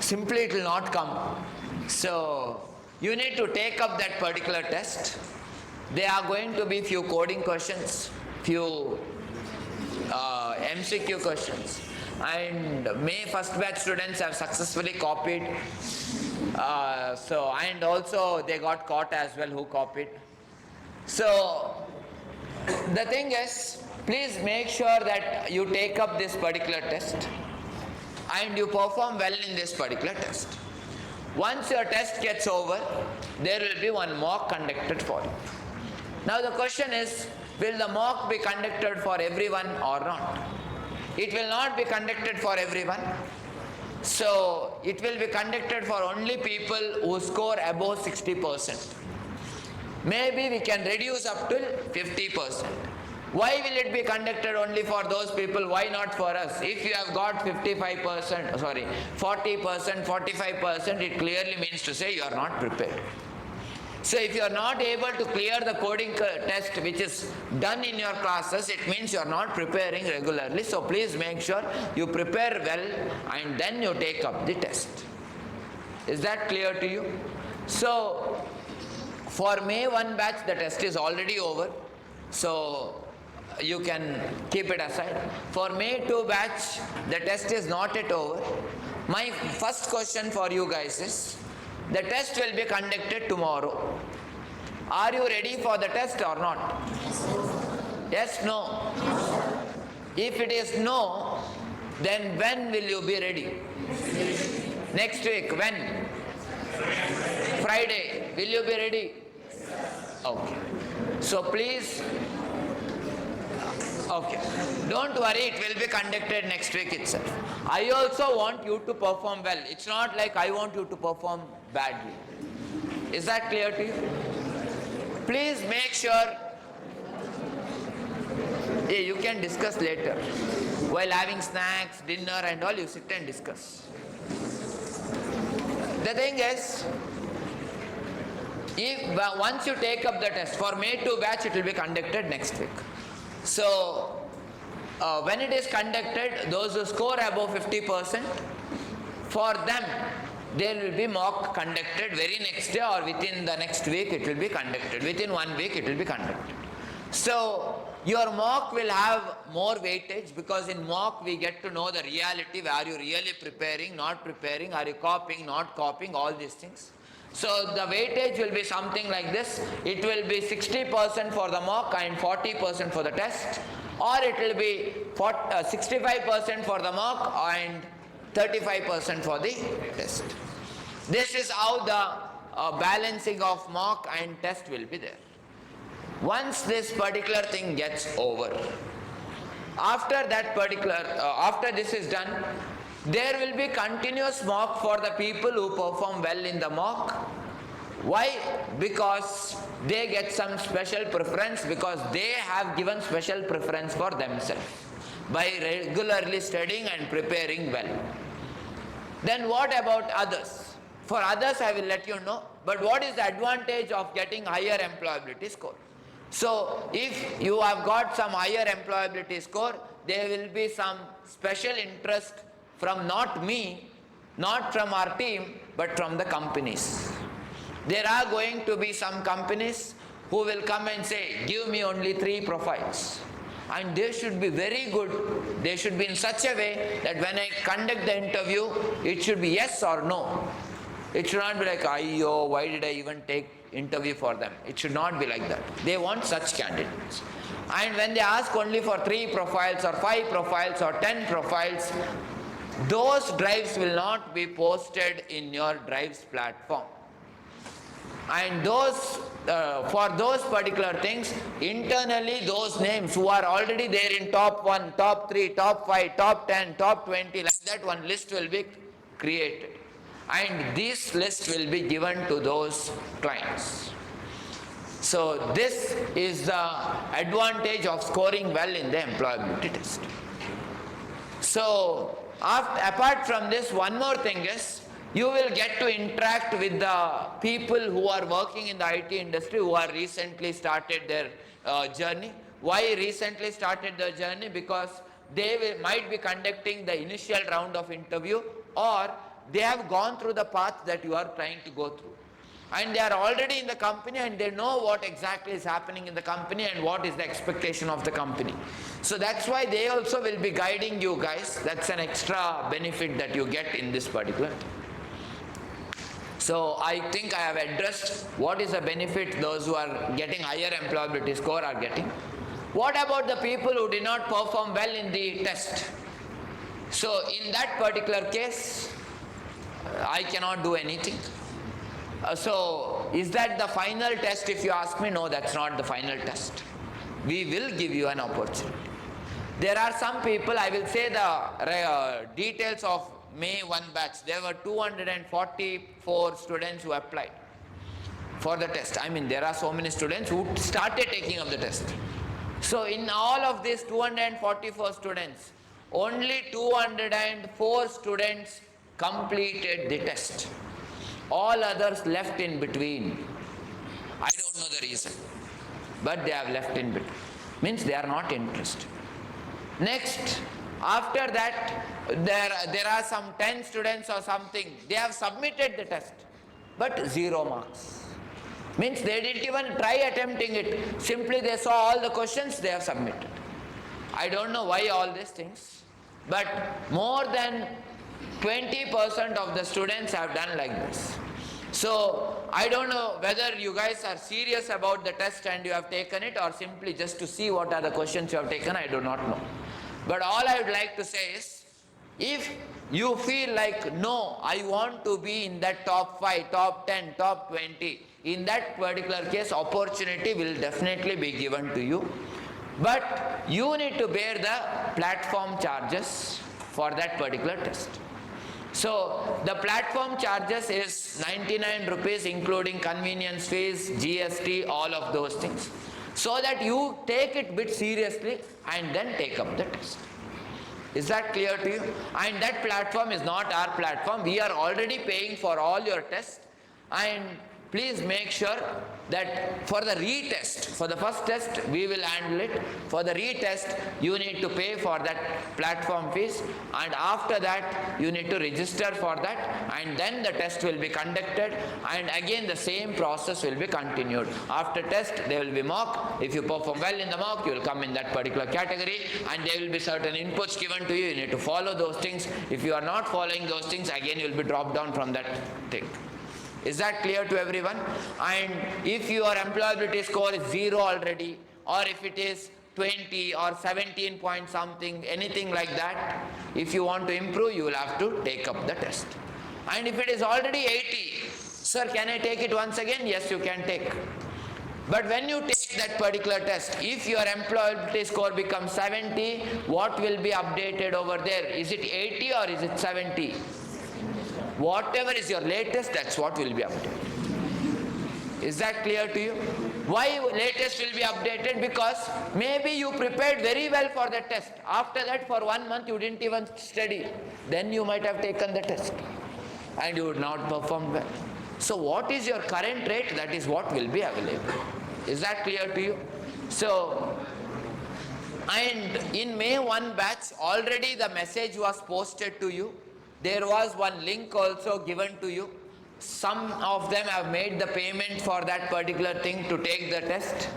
Speaker 1: simply it will not come. So, you need to take up that particular test. There are going to be few coding questions, few MCQ questions. And May first batch students have successfully copied. And also they got caught as well who copied. So, the thing is, please make sure that you take up this particular test and you perform well in this particular test. Once your test gets over, there will be one mock conducted for you. Now the question is, will the mock be conducted for everyone or not? It will not be conducted for everyone. So, it will be conducted for only people who score above 60%. Maybe we can reduce up to 50%. Why will it be conducted only for those people? Why not for us? If you have got 40%, 45%, it clearly means to say you are not prepared. So if you are not able to clear the coding test which is done in your classes, it means you are not preparing regularly. So please make sure you prepare well and then you take up the test. Is that clear to you? So, for May 1 batch, the test is already over, so you can keep it aside. For May 2 batch, the test is not yet over. My first question for you guys is, the test will be conducted tomorrow. Are you ready for the test or not? Yes, no? If it is no, then when will you be ready? Next week, when? Friday, will you be ready? Okay. So please, okay. Don't worry, it will be conducted next week itself. I also want you to perform well. It's not like I want you to perform badly. Is that clear to you? Please make sure, you can discuss later. While having snacks, dinner and all, you sit and discuss. The thing is, once you take up the test, for May 2 batch it will be conducted next week. So, when it is conducted, those who score above 50%, for them, there will be mock conducted very next day or within the next week it will be conducted. Within 1 week it will be conducted. So, your mock will have more weightage because in mock we get to know the reality. Are you really preparing, not preparing, are you copying, not copying, all these things. So the weightage will be something like this. It will be 60% for the mock and 40% for the test, or it will be 65% for the mock and 35% for the test. This is how the balancing of mock and test will be there. Once this particular thing gets over, after this is done, there will be continuous mock for the people who perform well in the mock. Why? Because they get some special preference, because they have given special preference for themselves by regularly studying and preparing well. Then what about others? For others I will let you know, but what is the advantage of getting higher employability score? So if you have got some higher employability score, there will be some special interest from not me, not from our team, but from the companies. There are going to be some companies who will come and say, give me only 3 profiles. and they should be very good. They should be in such a way that when I conduct the interview, it should be yes or no. It should not be like, "Ayyo, why did I even take interview for them?" It should not be like that. They want such candidates. And when they ask only for 3 profiles or 5 profiles or 10 profiles, those drives will not be posted in your drives platform. And those for those particular things, internally those names who are already there in top 1, top 3, top 5, top 10, top 20, like that, one list will be created. And this list will be given to those clients. So this is the advantage of scoring well in the employability test. So apart from this, one more thing is, you will get to interact with the people who are working in the IT industry, who are recently started their journey. Why recently started their journey? Because they might be conducting the initial round of interview, or they have gone through the path that you are trying to go through. And they are already in the company and they know what exactly is happening in the company and what is the expectation of the company. So that's why they also will be guiding you guys. That's an extra benefit that you get in this particular thing. So I think I have addressed what is the benefit those who are getting higher employability score are getting. What about the people who did not perform well in the test? So in that particular case, I cannot do anything. So is that the final test? If you ask me, no, that's not the final test. We will give you an opportunity. There are some people, I will say the details of May 1 batch. There were 244 students who applied for the test. I mean, there are so many students who started taking up the test. So in all of these 244 students, only 204 students completed the test. All others left in between. I don't know the reason, but they have left in between. Means they are not interested. Next, after that, there are some 10 students or something. They have submitted the test, but 0 marks. Means they didn't even try attempting it. Simply they saw all the questions, they have submitted. I don't know why all these things, but more than 20% of the students have done like this. So I don't know whether you guys are serious about the test and you have taken it, or simply just to see what are the questions you have taken. I do not know. But all I would like to say is, if you feel like, no, I want to be in that top 5, top 10, top 20, in that particular case, opportunity will definitely be given to you. But you need to bear the platform charges for that particular test. So the platform charges is 99 rupees, including convenience fees, GST, all of those things, so that you take it bit seriously and then take up the test. Is that clear to you? And that platform is not our platform. We are already paying for all your tests, and please make sure that for the retest, for the first test we will handle it. For the retest, you need to pay for that platform fees, and after that you need to register for that, and then the test will be conducted, and again the same process will be continued. After test there will be mock. If you perform well in the mock, you will come in that particular category, and there will be certain inputs given to you. You need to follow those things. If you are not following those things, again you will be dropped down from that thing. Is that clear to everyone? And if your employability score is 0 already, or if it is 20 or 17 point something, anything like that, if you want to improve, you will have to take up the test. And if it is already 80, sir, can I take it once again? Yes, you can take. But when you take that particular test, if your employability score becomes 70, what will be updated over there? Is it 80 or is it 70? Whatever is your latest, that's what will be updated. Is that clear to you? Why latest will be updated? Because maybe you prepared very well for the test. After that, for 1 month you didn't even study. Then you might have taken the test and you would not perform well. So what is your current rate? That is what will be available. Is that clear to you? So, and in May 1 batch, already the message was posted to you. There was one link also given to you. Some of them have made the payment for that particular thing to take the test.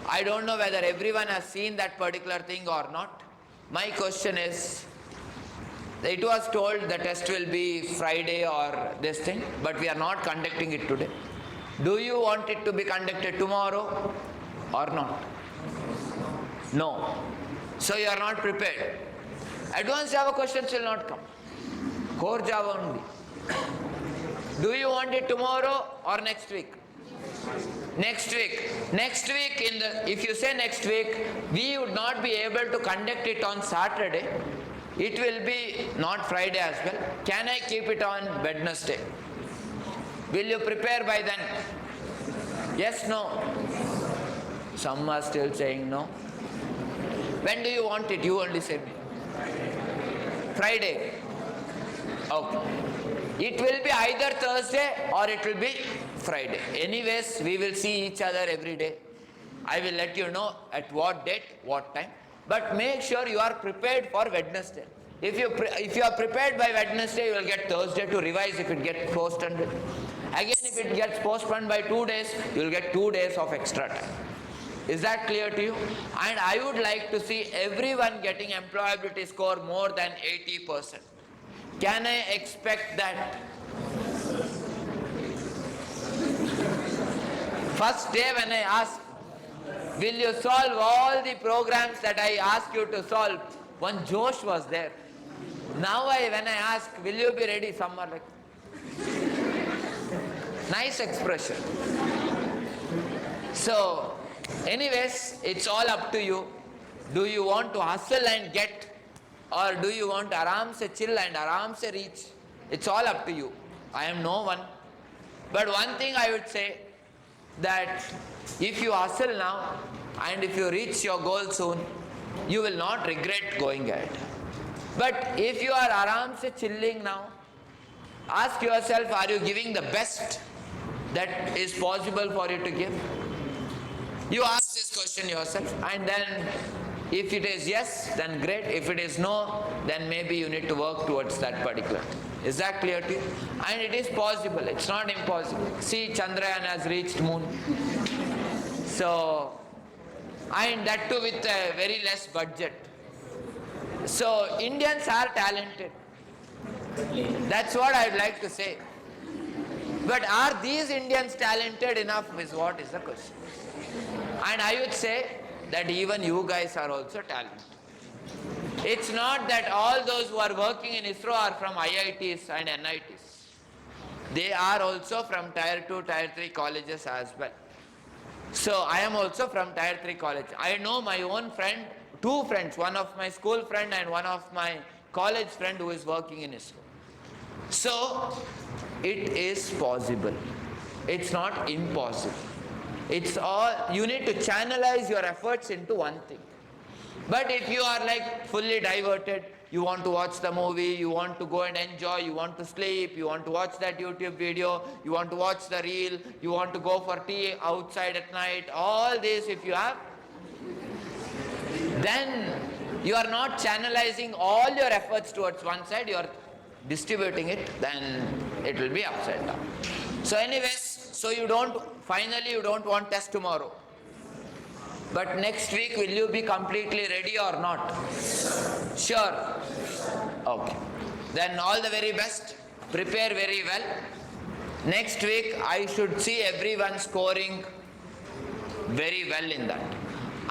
Speaker 1: I don't know whether everyone has seen that particular thing or not. My question is, it was told the test will be Friday or this thing, but we are not conducting it today. Do you want it to be conducted tomorrow or not? No. So you are not prepared. Advanced Java questions will not come. Core Java only. Do you want it tomorrow or next week? Next week. Next week, if you say next week, we would not be able to conduct it on Saturday. It will be not Friday as well. Can I keep it on Wednesday? Will you prepare by then? Yes, no? Some are still saying no. When do you want it? You only say me. Friday. Okay. It will be either Thursday or it will be Friday. Anyways, we will see each other every day. I will let you know at what date, what time. But make sure you are prepared for Wednesday. If you are prepared by Wednesday, you will get Thursday to revise if it gets postponed. Again, if it gets postponed by 2 days, you will get 2 days of extra time. Is that clear to you? And I would like to see everyone getting employability score more than 80%. Can I expect that? First day when I asked, will you solve all the programs that I asked you to solve? One Josh was there. Now when I ask, will you be ready? Some are like, nice expression. So, anyways, it's all up to you. Do you want to hustle and get, or do you want to aram se chill and aram se reach? It's all up to you. I am no one. But one thing I would say, that if you hustle now and if you reach your goal soon, you will not regret going ahead. But if you are aram se chilling now, ask yourself, are you giving the best that is possible for you to give? You ask this question yourself, and then if it is yes, then great. If it is no, then maybe you need to work towards that particular thing. Is that clear to you? And it is possible, it's not impossible. See, Chandrayaan has reached moon. So, and that too with a very less budget. So, Indians are talented. That's what I would like to say. But are these Indians talented enough is what is the question. And I would say that even you guys are also talented. It's not that all those who are working in ISRO are from IITs and NITs. They are also from Tier 2, Tier 3 colleges as well. So I am also from Tier 3 college. I know my own friend, two friends, one of my school friend and one of my college friend who is working in ISRO. So it is possible. It's not impossible. It's all, you need to channelize your efforts into one thing. But if you are like fully diverted, you want to watch the movie, you want to go and enjoy, you want to sleep, you want to watch that YouTube video, you want to watch the reel, you want to go for tea outside at night, all this if you have, then you are not channelizing all your efforts towards one side, you are distributing it, then it will be upside down. So anyways, so finally you don't want test tomorrow. But next week, will you be completely ready or not? Sure. Okay. Then all the very best. Prepare very well. Next week, I should see everyone scoring very well in that.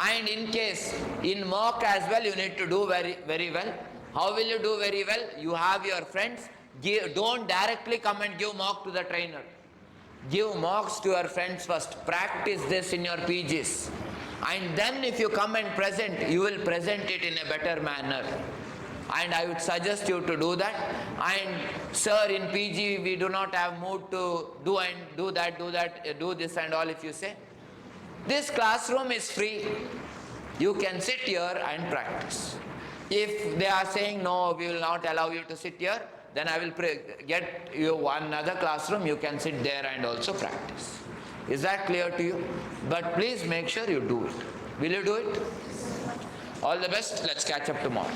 Speaker 1: And in case, in mock as well, you need to do very, very well. How will you do very well? You have your friends. Don't directly come and give mock to the trainer. Give mocks to your friends first. Practice this in your PGs. And then if you come and present, you will present it in a better manner. And I would suggest you to do that. And sir, in PG we do not have mood to do this and all if you say. This classroom is free. You can sit here and practice. If they are saying no, we will not allow you to sit here, then I will get you another classroom, you can sit there and also practice. Is that clear to you? But please make sure you do it. Will you do it? All the best. Let's catch up tomorrow.